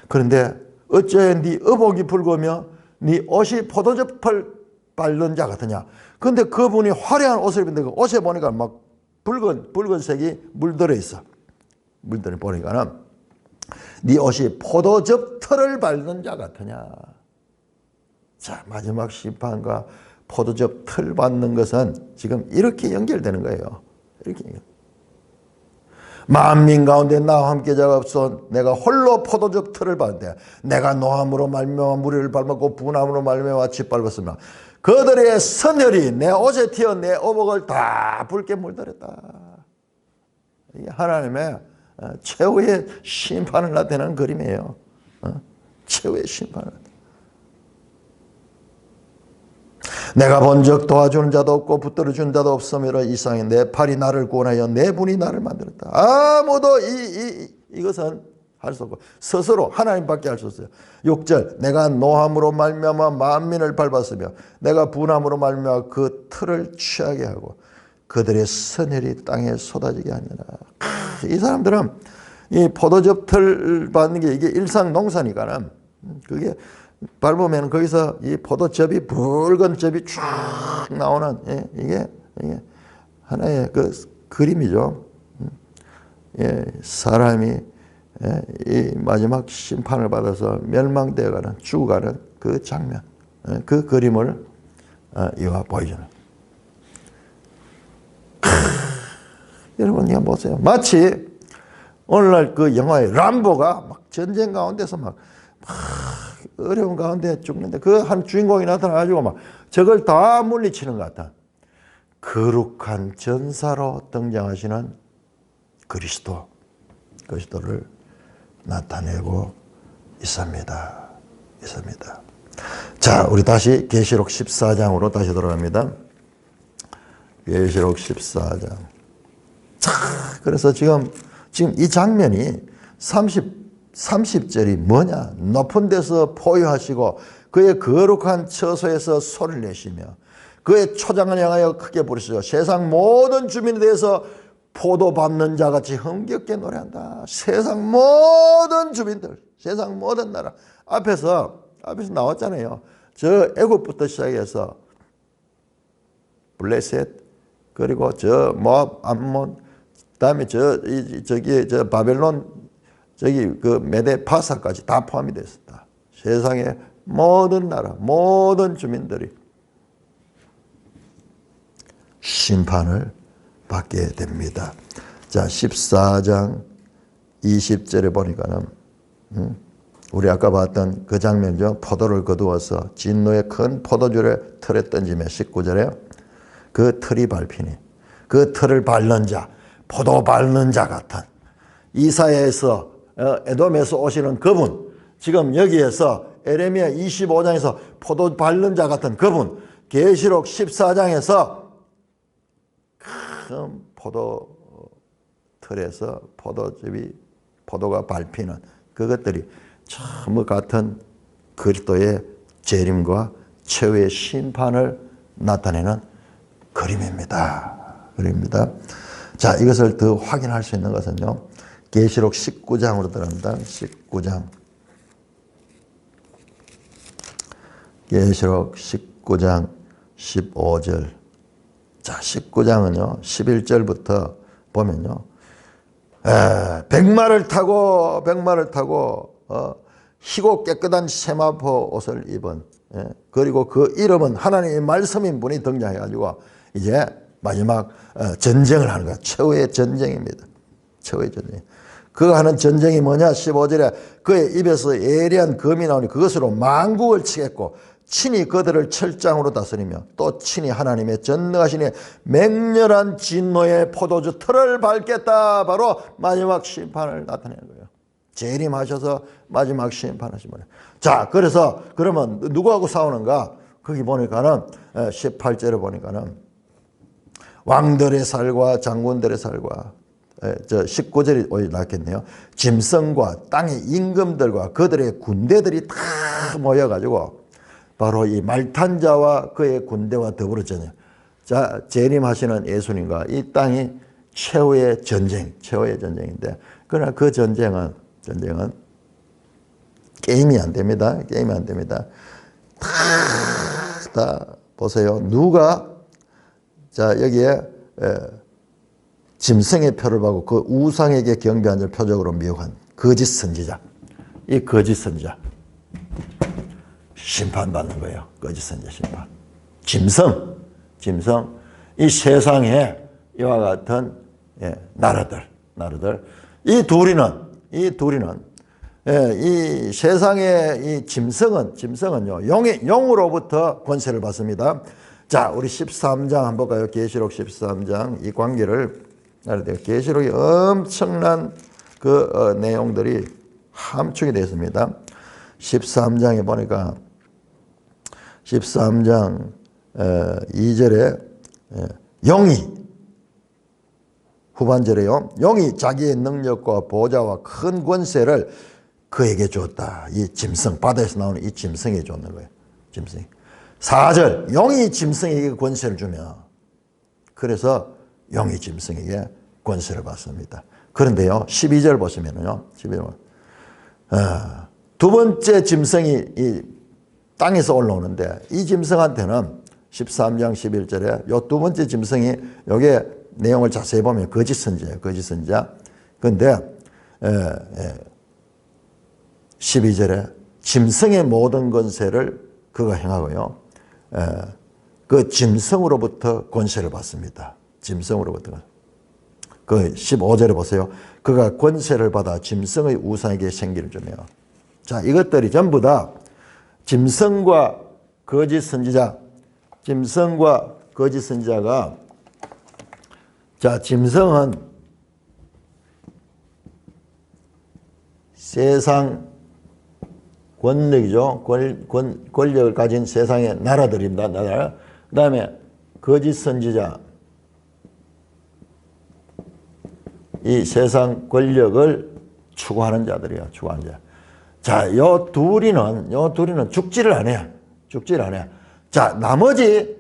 그런데 어째 네 의복이 붉으며 네 옷이 포도즙을 밟는 자 같으냐. 그런데 그분이 화려한 옷을 입는데 그 옷에 보니까 막 붉은색이 물들어 있어. 물들어 보니까는 네 옷이 포도즙 털을 밟는 자 같으냐. 자, 마지막 심판과 포도즙 털 밟는 것은 지금 이렇게 연결되는 거예요. 이렇게. 만민 가운데 나와 함께 자가 없어 내가 홀로 포도즙 털을 밟되 내가 노함으로 말미암아 무리를 밟았고 분함으로 말미암아 짓밟았으나 그들의 선혈이 내 옷에 튀어 내 오복을 다 붉게 물들였다. 이게 하나님의 최후의 심판을 나타내는 그림이에요. 최후의 심판을. 내가 본즉 도와주는 자도 없고 붙들어 주는 자도 없으므로 이상해 내 팔이 나를 구원하여 내 분이 나를 만들었다. 아무도 이것은 할 수 없고 스스로 하나님밖에 할 수 없어요. 6절 내가 노함으로 말미암아 만민을 밟았으며 내가 분함으로 말미암아 그 틀을 취하게 하고 그들의 선혈이 땅에 쏟아지게 하니라. 이 사람들은 이 포도즙 틀 받는 게 이게 일상 농사니까는 그게 밟으면 거기서 이 포도즙이 붉은 즙이 쫙 나오는 이게 하나의 그 그림이죠. 사람이 이 마지막 심판을 받아서 멸망되어가는 죽어가는 그 장면, 그 그림을 이와 보여주는. 여러분 이거 보세요. 마치 오늘날 그 영화의 람보가 막 전쟁 가운데서 막 어려운 가운데 죽는데 그 한 주인공이 나타나가지고 막 적을 다 물리치는 것 같아. 거룩한 전사로 등장하시는 그리스도를 나타내고 있습니다. 자, 우리 다시 계시록 14장으로 다시 돌아갑니다. 계시록 14장. 자, 그래서 지금 이 장면이 30절이 뭐냐? 높은 데서 포효하시고 그의 거룩한 처소에서 소리를 내시며 그의 초장을 향하여 크게 부르시죠. 세상 모든 주민에 대해서 포도 밟는 자같이 흥겹게 노래한다. 세상 모든 주민들, 세상 모든 나라. 앞에서 나왔잖아요. 저 애굽부터 시작해서 블레셋, 그리고 저 모압, 암몬, 그다음에 저 바벨론, 저기 그 메데 파사까지 다 포함이 됐었다. 세상의 모든 나라, 모든 주민들이 심판을 받게 됩니다. 자, 14장 20절에 보니까는 우리 아까 봤던 그 장면이죠. 포도를 거두어서 진노의 큰 포도주를 틀에 던지며 19절에 그 틀이 밟히니 그 틀을 밟는 자, 포도 밟는 자 같은 이사야에서 에돔에서 오시는 그분, 지금 여기에서 에레미야 25장에서 포도 밟는 자 같은 그분, 계시록 14장에서 큰 포도 틀에서 포도가 밟히는 그것들이 참 같은 그리스도의 재림과 최후의 심판을 나타내는 그림입니다. 자, 이것을 더 확인할 수 있는 것은요, 계시록 19장으로 들어갑니다. 19장. 계시록 19장 15절. 자, 19장은요, 11절부터 보면요, 백마를 타고 희고 깨끗한 세마포 옷을 입은, 그리고 그 이름은 하나님의 말씀인 분이 등장해가지고 이제 마지막 전쟁을 하는 거야. 최후의 전쟁입니다. 최후의 전쟁. 그가 하는 전쟁이 뭐냐? 15절에 그의 입에서 예리한 검이 나오니 그것으로 만국을 치겠고 친히 그들을 철장으로 다스리며 또 친히 하나님의 전능하신 이의 맹렬한 진노의 포도주 틀을 밟겠다. 바로 마지막 심판을 나타내는 거예요. 재림하셔서 마지막 심판하신 분이에요. 자, 그래서 그러면 누구하고 싸우는가? 거기 보니까는 18절에 보니까는 왕들의 살과 장군들의 살과 19절이 오히려 낫겠네요. 짐승과 땅의 임금들과 그들의 군대들이 다 모여가지고 바로 이 말탄 자와 그의 군대와 더불어 자, 재림하시는 예수님과 이 땅이 최후의 전쟁인데, 그러나 그 전쟁은 게임이 안 됩니다. 게임이 안 됩니다. 다 보세요. 누가 자 여기에 짐승의 표를 받고 그 우상에게 경배한 자를 표적으로 미혹한 거짓 선지자. 이 거짓 선지자 심판받는 거예요. 거짓 선지자 심판. 짐승. 이 세상에 이와 같은 나라들. 이 둘이는 이 세상의 이 짐승은요 영으로부터 권세를 받습니다. 자, 우리 13장 한번 볼까요? 계시록 13장 이 관계를 알아야 돼요. 계시록이 엄청난 그 내용들이 함축이 되어 있습니다. 13장에 보니까 13장 2절에 영이 후반절에요. 영이 자기의 능력과 보좌와 큰 권세를 그에게 줬다. 이 짐승, 바다에서 나오는 이 짐승에게 줬는 거예요. 짐승이. 4절, 영이 짐승에게 권세를 주며, 그래서 영이 짐승에게 권세를 받습니다. 그런데요, 12절 보시면요, 12절. 두 번째 짐승이 이 땅에서 올라오는데, 이 짐승한테는 13장 11절에 요 두 번째 짐승이 요게 내용을 자세히 보면 거짓 선지자예요. 거짓 선지자. 그런데 12절에 짐승의 모든 권세를 그가 행하고요. 그 짐승으로부터 권세를 받습니다. 짐승으로부터. 그 15절에 보세요. 그가 권세를 받아 짐승의 우상에게 생기를 주며. 자, 이것들이 전부 다 짐승과 거짓 선지자, 짐승과 거짓 선지자가, 자, 짐승은 세상 권력이죠. 권력을 가진 세상의 나라들입니다. 나라. 그 다음에 거짓 선지자, 이 세상 권력을 추구하는 자들이에요. 추구하는 자. 자, 요 둘이는 죽지를 안 해요. 죽지를 안 해요. 자, 나머지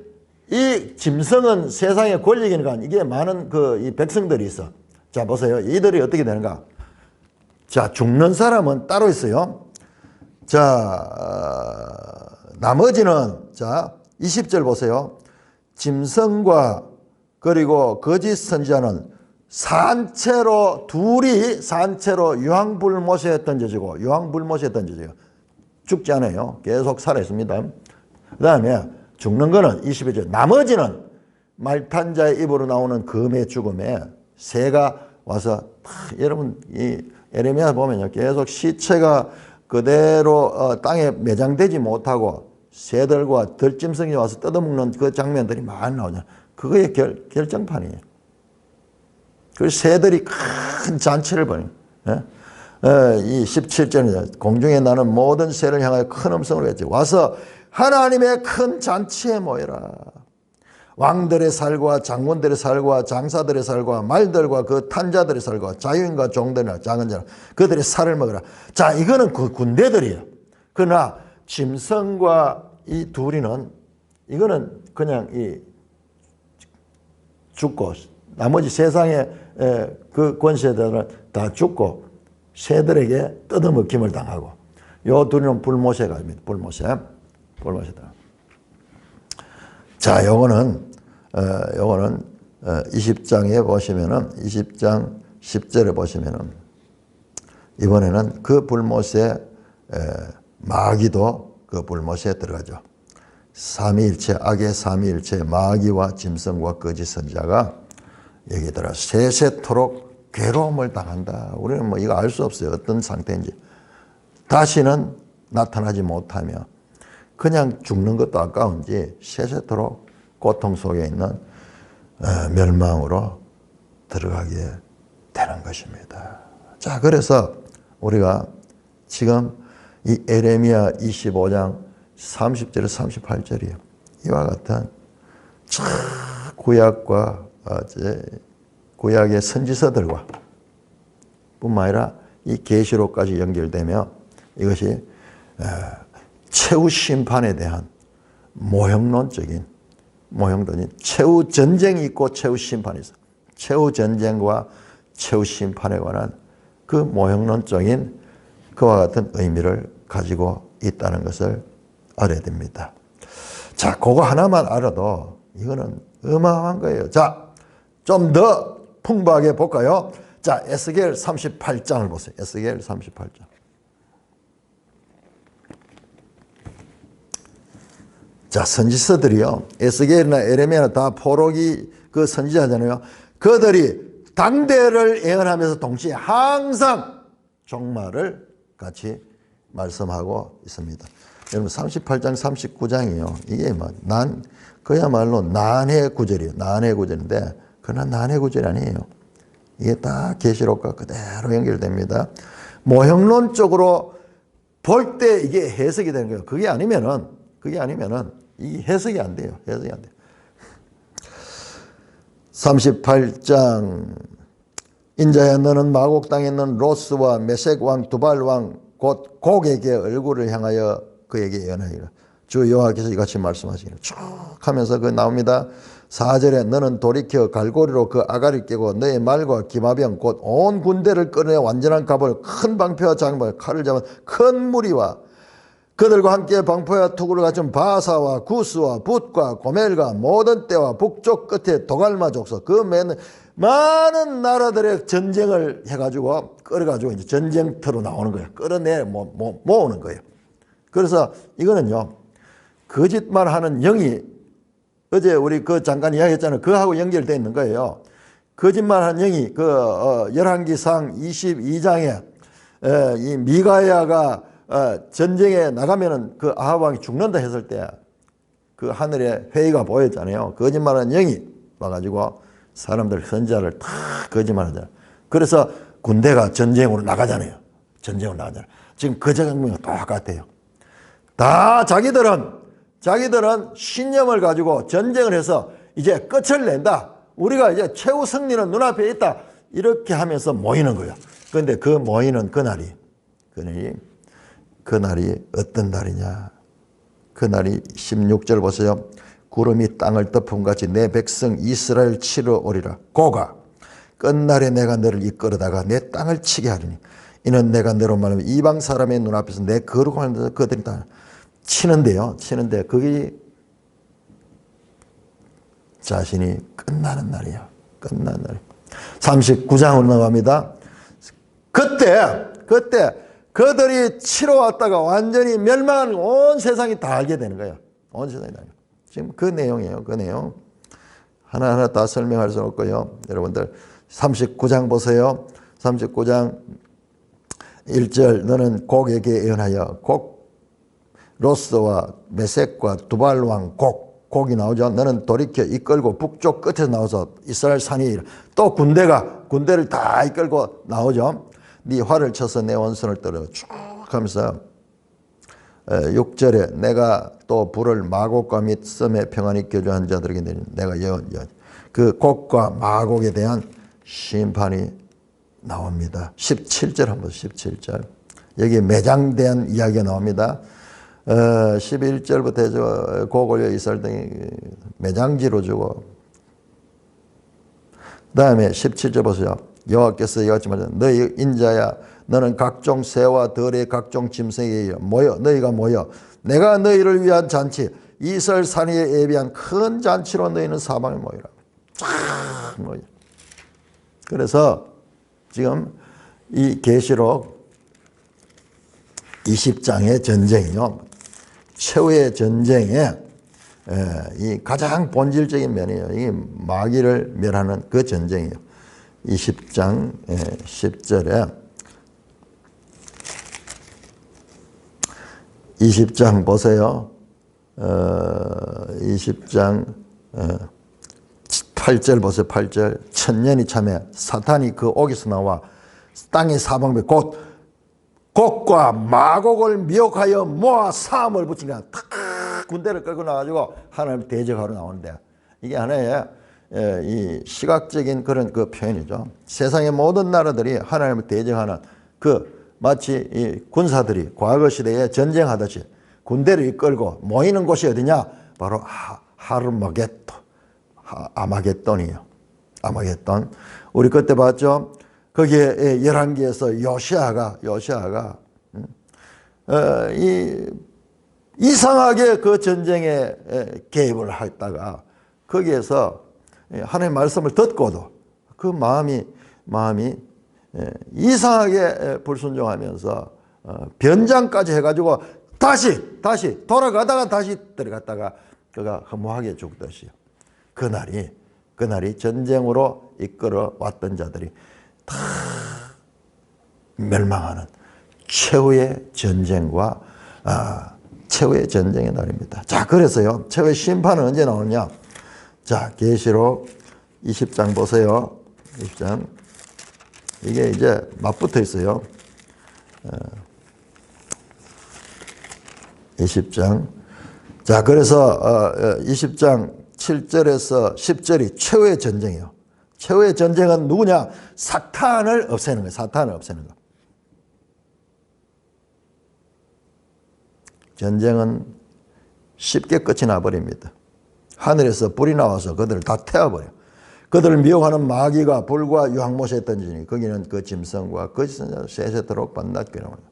이 짐승은 세상의 권력이니까 이게 많은 이 백성들이 있어. 자, 보세요. 이들이 어떻게 되는가? 자, 죽는 사람은 따로 있어요. 자, 나머지는, 자, 20절 보세요. 짐승과 그리고 거짓 선지자는 둘이 산채로 유황불못에 던져지고, 죽지 않아요. 계속 살아있습니다. 그 다음에 죽는 거는 21절. 나머지는 말탄자의 입으로 나오는 금의 죽음에 새가 와서, 여러분, 이 에레미야 보면요. 계속 시체가 그대로 땅에 매장되지 못하고 새들과 들짐승이 와서 뜯어먹는 그 장면들이 많이 나오잖아요. 그거의 결정판이에요. 그 새들이 큰 잔치를 벌여요. 이 17절입니다. 공중에 나는 모든 새를 향하여 큰 음성으로 했지. 와서 하나님의 큰 잔치에 모여라. 왕들의 살과 장군들의 살과 장사들의 살과 말들과 그 탄자들의 살과 자유인과 종들이나 작은 자나 그들의 살을 먹으라. 자, 이거는 그 군대들이에요. 그러나 짐승과 이 둘이는 이거는 그냥 죽고 나머지 세상의 그 권세들은 다 죽고 새들에게 뜯어먹힘을 당하고 요 둘은 불못에 갑니다. 불못에. 자, 요거는 20장에 보시면은 20장 10절에 보시면은 이번에는 그 불못에 마귀도 그 불못에 들어가죠. 삼위일체, 악의 삼위일체 마귀와 짐승과 거짓 선지자가 여기 들어 세세토록 괴로움을 당한다. 우리는 뭐 이거 알 수 없어요. 어떤 상태인지. 다시는 나타나지 못하며 그냥 죽는 것도 아까운지 세세토록 고통 속에 있는 멸망으로 들어가게 되는 것입니다. 자, 그래서 우리가 지금 이 에레미야 25장 30절에 38절이에요. 이와 같은 구약과 구약의 선지서들과 뿐만 아니라 이 계시록까지 연결되며 이것이 최후 심판에 대한 모형론적인 최후 전쟁이 있고 최후 심판이 있어. 최후 전쟁과 최후 심판에 관한 그 모형론적인 그와 같은 의미를 가지고 있다는 것을 알아야 됩니다. 자, 그거 하나만 알아도 이거는 어마어마한 거예요. 자, 좀 더 풍부하게 볼까요? 자, 에스겔 38장을 보세요. 에스겔 38장. 자, 선지서들이요. 에스겔이나 에레미야나 다 포로기 그 선지자잖아요. 그들이 당대를 예언하면서 동시에 항상 종말을 같이 말씀하고 있습니다. 여러분 38장 39장이요. 이게 뭐 그야말로 난해 구절이에요. 난해 구절인데 그러나 난해 구절이 아니에요. 이게 다 계시록과 그대로 연결됩니다. 모형론적으로 볼 때 이게 해석이 되는 거예요. 그게 아니면은 이 해석이 안 돼요. 해석이 안 돼요. 38장 인자야 너는 마곡 땅에 있는 로스와 메색 왕 두발 왕 곧 곡에게 얼굴을 향하여 그에게 예언하리라. 주 여호와께서 이같이 말씀하시기를 쭉 하면서 그 나옵니다. 4절에 너는 돌이켜 갈고리로 그 아가리를 깨고 너의 말과 기마병 곧 온 군대를 끌어내 완전한 갑을 큰 방패와 장발 칼을 잡은 큰 무리와 그들과 함께 방패와 투구를 갖춘 바사와 구스와 붓과 고멜과 모든 때와 북쪽 끝에 도갈마 족속 그 많은 나라들의 전쟁을 해가지고 끌어가지고 이제 전쟁터로 나오는 거예요. 끌어내 모으는 거예요. 그래서 이거는요 거짓말하는 영이 어제 우리 그 잠깐 이야기했잖아요. 그하고 연결되어 있는 거예요. 거짓말하는 영이 열왕기상 22장에 이 미가야가 전쟁에 나가면은 그 아합 왕이 죽는다 했을 때 그 하늘에 회의가 보였잖아요. 거짓말하는 영이 와가지고 사람들 선지자를 다 거짓말하잖아요. 그래서 군대가 전쟁으로 나가잖아요. 지금 그 장면이 똑같아요. 다 자기들은 신념을 가지고 전쟁을 해서 이제 끝을 낸다. 우리가 이제 최후 승리는 눈앞에 있다. 이렇게 하면서 모이는 거예요. 그런데 그 모이는 그날이 어떤 날이냐. 그날이 16절 보세요. 구름이 땅을 덮음같이 내 백성 이스라엘 치러 오리라. 고가 끝날에 내가 너를 이끌어다가 내 땅을 치게 하리니 이는 내가 너로 말하면 이방 사람의 눈앞에서 내 거룩한 데서 그들이 다 치는데 그게 자신이 끝나는 날이야. 끝나는 날. 39장으로 나갑니다. 그때 그들이 치러 왔다가 완전히 멸망하는 온 세상이 다 알게 되는 거예요. 온 세상이 다. 지금 그 내용이에요. 그 내용. 하나하나 다 설명할 수는 없고요. 여러분들 39장 보세요. 39장 1절 너는 곡에게 예언하여 곡 로스와 메색과 두발왕 곡이 나오죠. 너는 돌이켜 이끌고 북쪽 끝에서 나와서 이스라엘 산이 또 군대를 다 이끌고 나오죠. 네 활을 쳐서 내 원수를 떨어 쭉 하면서 6절에 내가 또 불을 마곡과 및 섬에 평안히 교주한 자들에게 내린 내가 그 곡과 마곡에 대한 심판이 나옵니다. 17절 한번 17절 여기 매장대한 이야기가 나옵니다. 11절부터 해서 곡을 이스라엘 등이 매장지로 주고 그 다음에 17절 보세요. 여호와께서 이같이 말하셨다. 너희 인자야 너는 각종 새와 들의 각종 짐승에게 너희가 모여 내가 너희를 위한 잔치 이스라엘 산위에 예비한 큰 잔치로 너희는 사방에 모이라. 쫙 모여. 그래서 지금 이 계시록 20장의 전쟁이요. 최후의 전쟁에 이 가장 본질적인 면이에요. 이 마귀를 멸하는 그 전쟁이에요. 20장 10절에 20장 보세요. 20장 8절 보세요. 8절. 천년이 참에 사탄이 그 옥에서 나와 땅의 사방에 곧 곡과 마곡을 미혹하여 모아 사함을 붙이니까 탁 군대를 끌고 나가지고 하나님을 대적하러 나오는데, 이게 하나의 이 시각적인 그런 그 표현이죠. 세상의 모든 나라들이 하나님을 대적하는 그 마치 이 군사들이 과거 시대에 전쟁하듯이 군대를 이끌고 모이는 곳이 어디냐? 바로 하르마겟돈, 아마겟돈이에요. 아마겟돈. 우리 그때 봤죠? 거기에 11개에서 요시아가 이상하게 그 전쟁에 개입을 했다가 거기에서 하나님의 말씀을 듣고도 그 마음이 이상하게 불순종하면서 변장까지 해가지고 다시 돌아가다가 다시 들어갔다가 그가 허무하게 죽듯이요. 그날이 전쟁으로 이끌어 왔던 자들이 다 멸망하는 최후의 전쟁과 최후의 전쟁의 날입니다. 자, 그래서요, 최후의 심판은 언제 나오느냐? 자, 계시록 20장 보세요. 20장. 이게 이제 맞붙어 있어요. 20장. 자, 그래서 20장 7절에서 10절이 최후의 전쟁이에요. 최후의 전쟁은 누구냐? 사탄을 없애는 거예요. 사탄을 없애는 거. 전쟁은 쉽게 끝이 나버립니다. 하늘에서 불이 나와서 그들을 다 태워버려요. 그들을 미혹하는 마귀가 불과 유황못에 던지니 거기는 그 짐승과 거짓 선지자를 세세토록 반납하게 나옵니다.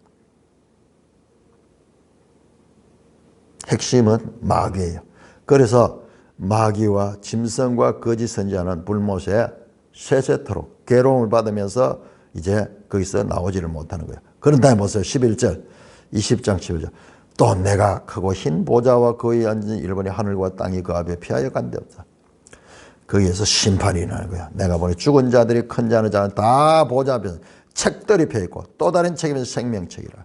핵심은 마귀예요. 그래서 마귀와 짐승과 거짓 선지자는 불못에 세세토록 괴로움을 받으면서 이제 거기서 나오지를 못하는 거예요. 그런 다음에 보세요. 11절, 20장 11절. 또 내가 크고 흰 보좌와 거기 앉은 일본의 하늘과 땅이 그 앞에 피하여 간데없다. 거기에서 심판이 일어나는 거야. 내가 보니 죽은 자들이 큰 자는 자는 다 보좌 앞에서 책들이 펴있고 또 다른 책임은 생명책이라.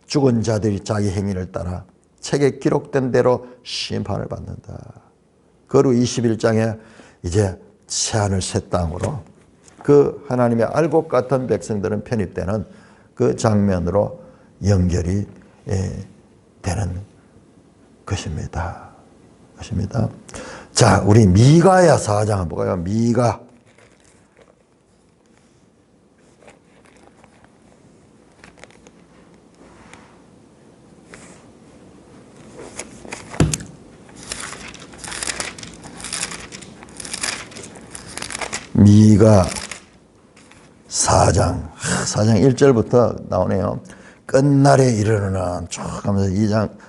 죽은 자들이 자기 행위를 따라 책에 기록된 대로 심판을 받는다. 그리고 21장에 이제 새하늘 새 땅으로 그 하나님의 알곡 같은 백성들은 편입되는 그 장면으로 연결이 되는 것입니다. 자, 우리 미가야 4장 한번 볼까요? 미가. 미가 4장 1절부터 나오네요. 끝날에 이르르는 쭉 하면서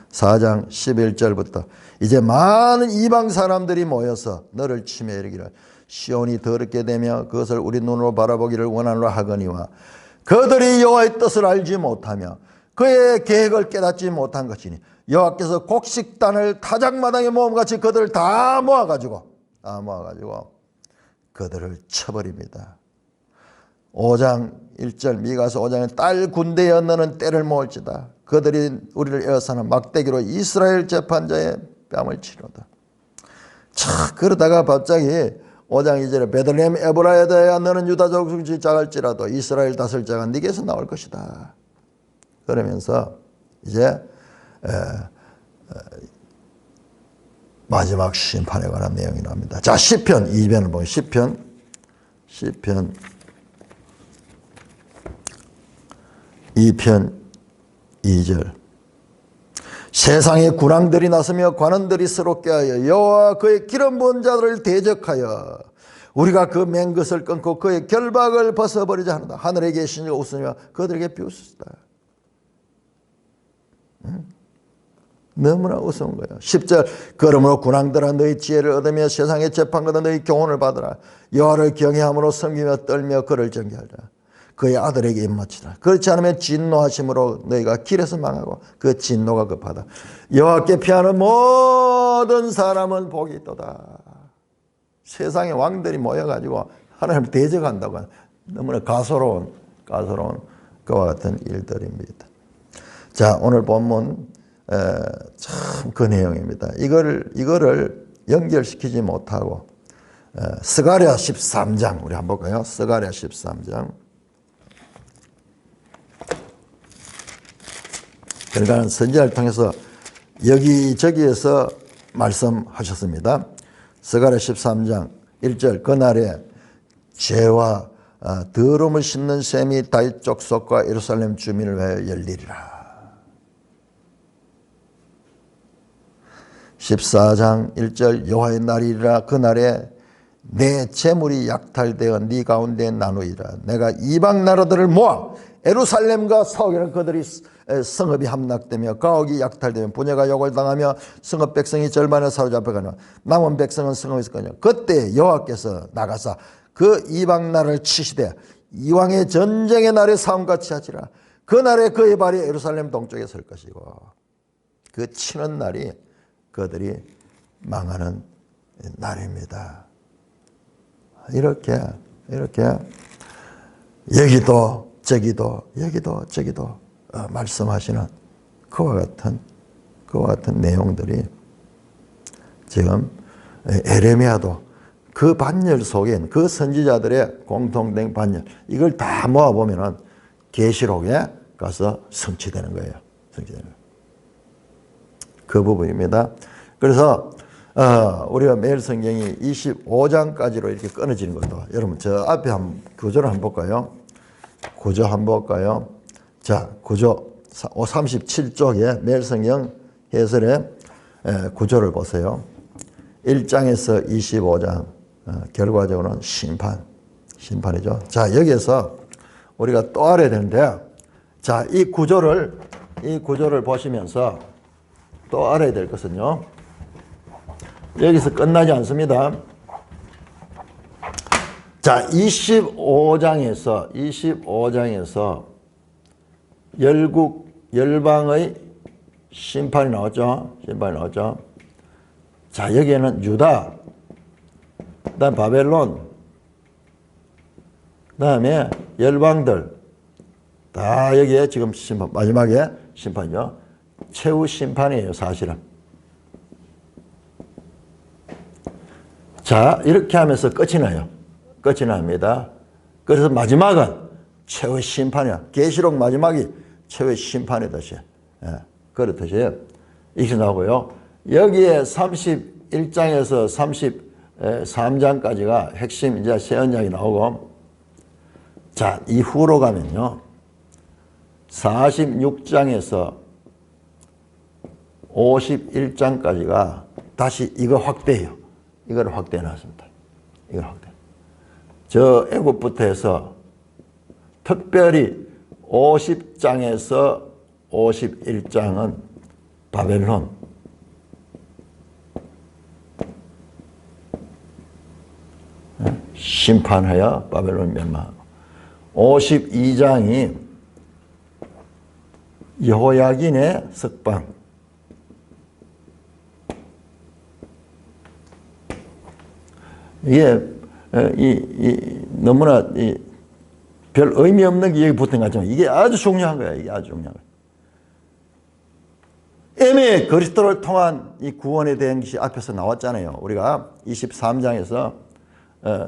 4장 11절부터 이제 많은 이방 사람들이 모여서 너를 치매 이르기를 시온이 더럽게 되며 그것을 우리 눈으로 바라보기를 원하노라 하거니와 그들이 여호와의 뜻을 알지 못하며 그의 계획을 깨닫지 못한 것이니 여호와께서 곡식단을 타작마당에 모음같이 그들을 다 모아가지고 그들을 쳐버립니다. 5장 1절 미가서 5장에 딸 군대여 너는 때를 모을지다. 그들이 우리를 에워싸는 막대기로 이스라엘 재판자의 뺨을 치노다. 자, 그러다가 갑자기 5장 2절에 베들레헴 에브라야다야 너는 유다 족속이 작을지라도 이스라엘 다스릴 자가 네게서 나올 것이다. 그러면서 이제 마지막 심판에 관한 내용이 나옵니다. 자, 시편 2편을 보면 시편 2편 2절 세상의 군왕들이 나서며 관원들이 서럽게 하여 여호와 그의 기름 부은 자들을 대적하여 우리가 그 맨 것을 끊고 그의 결박을 벗어버리자 하는다. 하늘에 계신 이가 웃으며 그들에게 비웃으시다. 너무나 우스운 거예요. 10절 그러므로 군왕들아 너희 지혜를 얻으며 세상의 재판보다 너희 교훈을 받으라. 여호와를 경외함으로 섬기며 떨며 그를 경외하라. 그의 아들에게 입맞추라. 그렇지 않으면 진노하심으로 너희가 길에서 망하고 그 진노가 급하다. 여호와께 피하는 모든 사람은 복이 있도다. 세상의 왕들이 모여가지고 하나님을 대적한다고 하는 너무나 가소로운 그와 같은 일들입니다. 자, 오늘 본문 참 그 내용입니다. 이거를 연결시키지 못하고 스가랴 13장 우리 한번 볼까요? 스가랴 13장. 그러니까 선지자를 통해서 여기저기에서 말씀하셨습니다. 스가랴 13장 1절 그날에 죄와 더러움을 씻는 셈이 다윗 족속과 예루살렘 주민을 위하여 열리리라. 14장 1절 여호와의 날이라 그날에 내 재물이 약탈되어 네 가운데 나누이라. 내가 이방 나라들을 모아 예루살렘과 싸우기는 그들이 성읍이 함락되며 가옥이 약탈되며 분야가 욕을 당하며 성읍 백성이 절반에 사로잡혀가며 남은 백성은 성읍에 있을 거냐. 그때 여호와께서 나가사 그 이방 나라를 치시되 이왕의 전쟁의 날에 싸움같이 하시라. 그날에 그의 발이 예루살렘 동쪽에 설 것이고 그 치는 날이 그들이 망하는 날입니다. 이렇게 여기도 저기도 말씀하시는 그와 같은 내용들이 지금 에레미야도 그 반열 속엔 그 선지자들의 공통된 반열 이걸 다 모아보면은 계시록에 가서 성취되는 거예요. 그 부분입니다. 그래서 우리가 매일 성경이 25장까지로 이렇게 끊어지는 것도 여러분 저 앞에 한번 구조를 한번 볼까요? 구조 한번 볼까요? 자, 구조 37쪽에 매일 성경 해설의 구조를 보세요. 1장에서 25장 결과적으로는 심판이죠. 자, 여기에서 우리가 또 알아야 되는데 자, 이 구조를 보시면서 또 알아야 될 것은요. 여기서 끝나지 않습니다. 자, 25장에서 열방의 심판이 나왔죠. 자, 여기에는 유다, 그다음 바벨론, 그다음에 열방들 다 여기에 지금 심판, 마지막에 심판이죠. 최후 심판이에요, 사실은. 자, 이렇게 하면서 끝이 납니다. 그래서 마지막은 최후의 심판이야. 계시록 마지막이 최후의 심판이듯이. 그렇듯이 이렇게 나오고요. 여기에 31장에서 33장까지가 핵심 이제 새 언약이 나오고, 자, 이후로 가면요. 46장에서 51장까지가 다시 이거 확대해요. 이걸 확대해 놨습니다. 저 애굽부터 해서 특별히 50장에서 51장은 바벨론, 심판하여 바벨론 멸망하고, 52장이 여호야긴의 석방, 이게 너무나 별 의미 없는 게 여기 붙은 것 같지만 이게 아주 중요한 거야. 이게 아주 중요한 거야. 애매히 그리스도를 통한 이 구원에 대한 것이 앞에서 나왔잖아요. 우리가 23장에서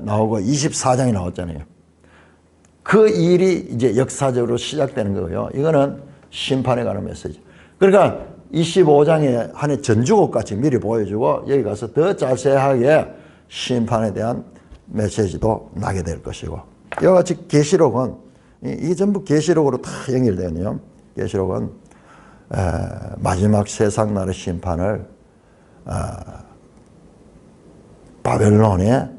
나오고 24장이 나왔잖아요. 그 일이 이제 역사적으로 시작되는 거고요. 이거는 심판에 관한 메시지. 그러니까 25장에 한해 전주곡 같이 미리 보여주고 여기 가서 더 자세하게 심판에 대한 메시지도 나게 될 것이고, 이와 같이 계시록은 이게 전부 계시록으로 다 연결되네요. 계시록은 마지막 세상 나라의 심판을 바벨론의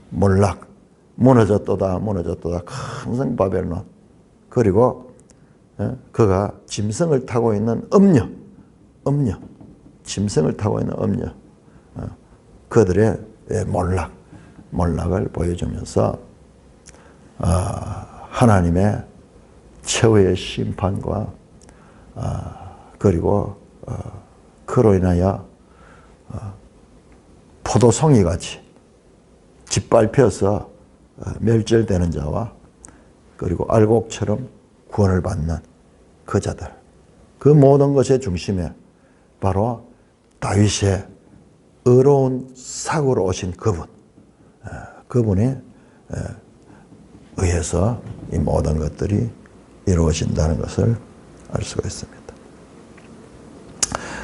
몰락, 무너졌도다 항상 바벨론, 그리고 그가 짐승을 타고 있는 음녀, 짐승을 타고 있는 음녀, 그들의 몰락을 보여주면서 하나님의 최후의 심판과 그리고 그로 인하여 포도송이 같이 짓밟혀서 멸절되는 자와 그리고 알곡처럼 구원을 받는 그 자들, 그 모든 것의 중심에 바로 다윗의 의로운 사고로 오신 그분, 그분에 의해서 이 모든 것들이 이루어진다는 것을 알 수가 있습니다.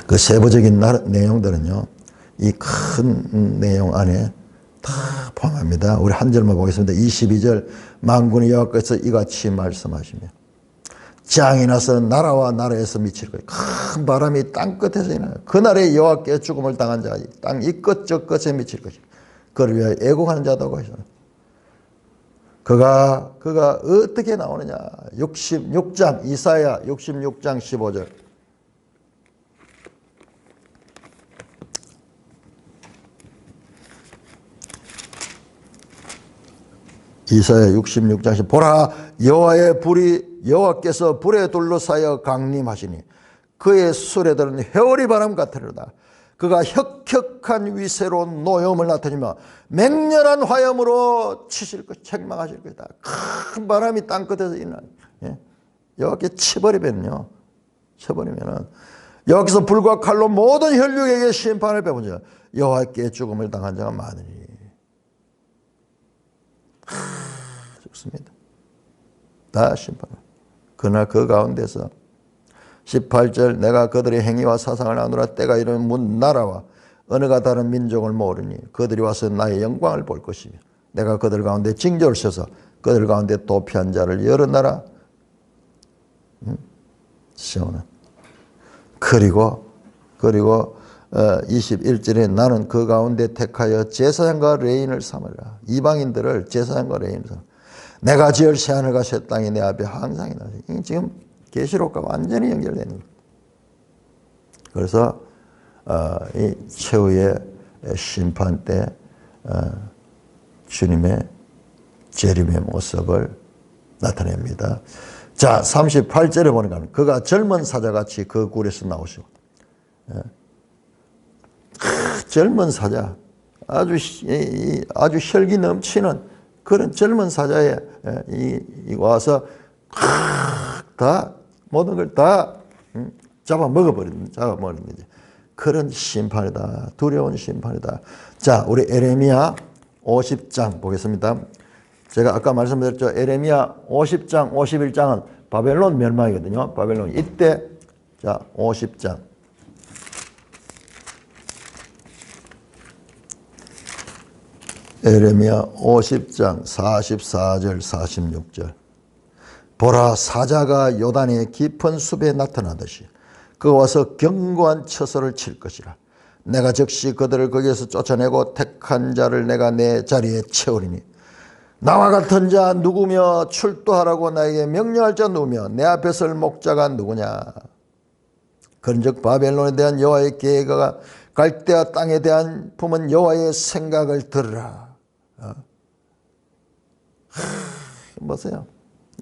그 세부적인 내용들은요, 이 큰 내용 안에 다 포함합니다. 우리 한 절만 보겠습니다. 22절, 만군의 여호와께서 이같이 말씀하시며 재앙이 나서 나라와 나라에서 미칠 거예요. 큰 바람이 땅 끝에서 일어나요. 그날에 여호와께 죽음을 당한 자가 땅 이 끝 저 끝에 미칠 것이고 그를 위하여 애곡하는 자도 것이다. 그가 어떻게 나오느냐. 66장 이사야 66장 15절. 이사야 66장 보라 여호와의 불이 여호와께서 불에 둘러싸여 강림하시니 그의 수레들은 회오리 바람 같으리로다. 그가 혁혁한 위세로 노여움을 나타내며 맹렬한 화염으로 치실 것 책망하실 것이다. 큰 바람이 땅끝에서 일어나. 여호와께 쳐버리면요. 쳐버리면은 여기서 불과 칼로 모든 혈육에게 심판을 배운 자 여호와께 죽음을 당한 자가 많으니 죽습니다. 다 심판. 그러나 그 가운데서 18절 내가 그들의 행위와 사상을 아노라. 때가 이르면 문 나라와 어느가 다른 민족을 모으리니 그들이 와서 나의 영광을 볼 것이며 내가 그들 가운데 징조를 써서 그들 가운데 도피한 자를 여러 나라 세우는. 그리고 21절에 나는 그 가운데 택하여 제사장과 레인을 삼으라. 이방인들을 제사장과 레인을 삼으라. 내가 지을 새하늘과 새 땅이 내 앞에 항상 있나니. 지금 계시록과 완전히 연결되는 거예요. 그래서 이 최후의 심판 때 주님의 재림의 모습을 나타냅니다. 자, 38절에 보니까 그가 젊은 사자같이 그 굴에서 나오시고 젊은 사자, 아주 혈기 넘치는 그런 젊은 사자에 와서 다 모든 걸 다 잡아먹어버리는 거지. 그런 심판이다. 두려운 심판이다. 자, 우리 에레미야 50장 보겠습니다. 제가 아까 말씀드렸죠. 에레미야 50장, 51장은 바벨론 멸망이거든요. 바벨론 이때 자 50장. 에레미야 50장 44절 46절. 보라 사자가 요단의 깊은 숲에 나타나듯이 그가 와서 견고한 처소를 칠 것이라. 내가 즉시 그들을 거기에서 쫓아내고 택한 자를 내가 내 자리에 채우리니 나와 같은 자 누구며 출두하라고 나에게 명령할 자 누구며 내 앞에 설 목자가 누구냐. 그런즉 바벨론에 대한 여호와의 계획과 갈대아 땅에 대한 품은 여호와의 생각을 들으라. 보세요.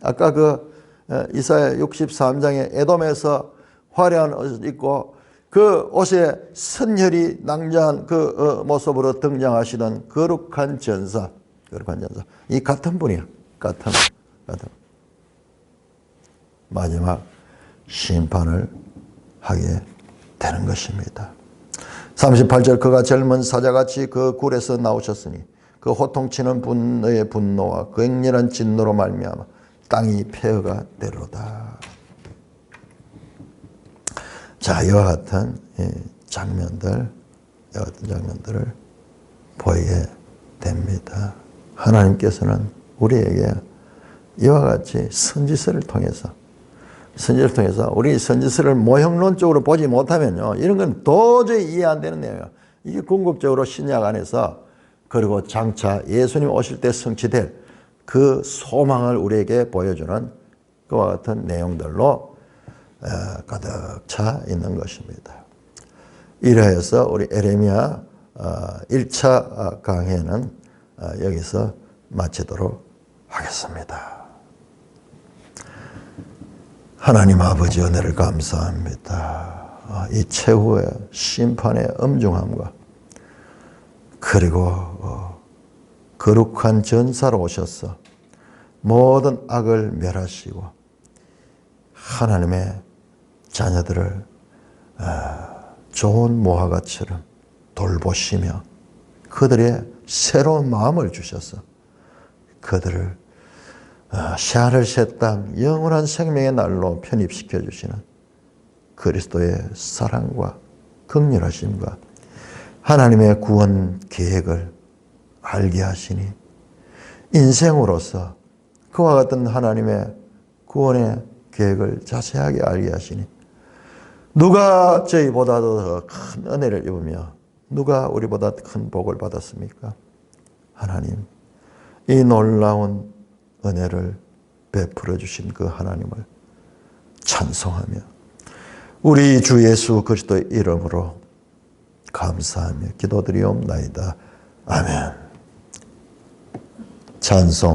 아까 그 이사야 63장에 에돔에서 화려한 옷을 입고 그 옷에 선혈이 낭자한 그 모습으로 등장하시던 거룩한 전사. 이 같은 분이야. 같은. 마지막 심판을 하게 되는 것입니다. 38절 그가 젊은 사자같이 그 굴에서 나오셨으니 그 호통치는 분의 분노와 그 맹렬한 진노로 말미암아 땅이 폐허가 되로다. 자, 이와 같은 장면들을 보이게 됩니다. 하나님께서는 우리에게 이와 같이 선지서를 통해서 우리 선지서를 모형론적으로 보지 못하면요, 이런 건 도저히 이해 안 되는 내용이에요. 이게 궁극적으로 신약 안에서 그리고 장차 예수님 오실 때 성취될 그 소망을 우리에게 보여주는 그와 같은 내용들로 가득 차 있는 것입니다. 이래서 우리 에레미야 1차 강해는 여기서 마치도록 하겠습니다. 하나님 아버지 은혜를 감사합니다. 이 최후의 심판의 엄중함과 그리고 거룩한 전사로 오셔서 모든 악을 멸하시고 하나님의 자녀들을 좋은 모아가처럼 돌보시며 그들의 새로운 마음을 주셔서 그들을 새하늘 새 땅 영원한 생명의 날로 편입시켜 주시는 그리스도의 사랑과 긍휼하심과 하나님의 구원 계획을 알게 하시니 인생으로서 그와 같은 하나님의 구원의 계획을 자세하게 알게 하시니 누가 저희보다도 더 큰 은혜를 입으며 누가 우리보다 큰 복을 받았습니까? 하나님, 이 놀라운 은혜를 베풀어 주신 그 하나님을 찬송하며 우리 주 예수 그리스도의 이름으로 감사하며 기도드리옵나이다. 아멘. 찬송.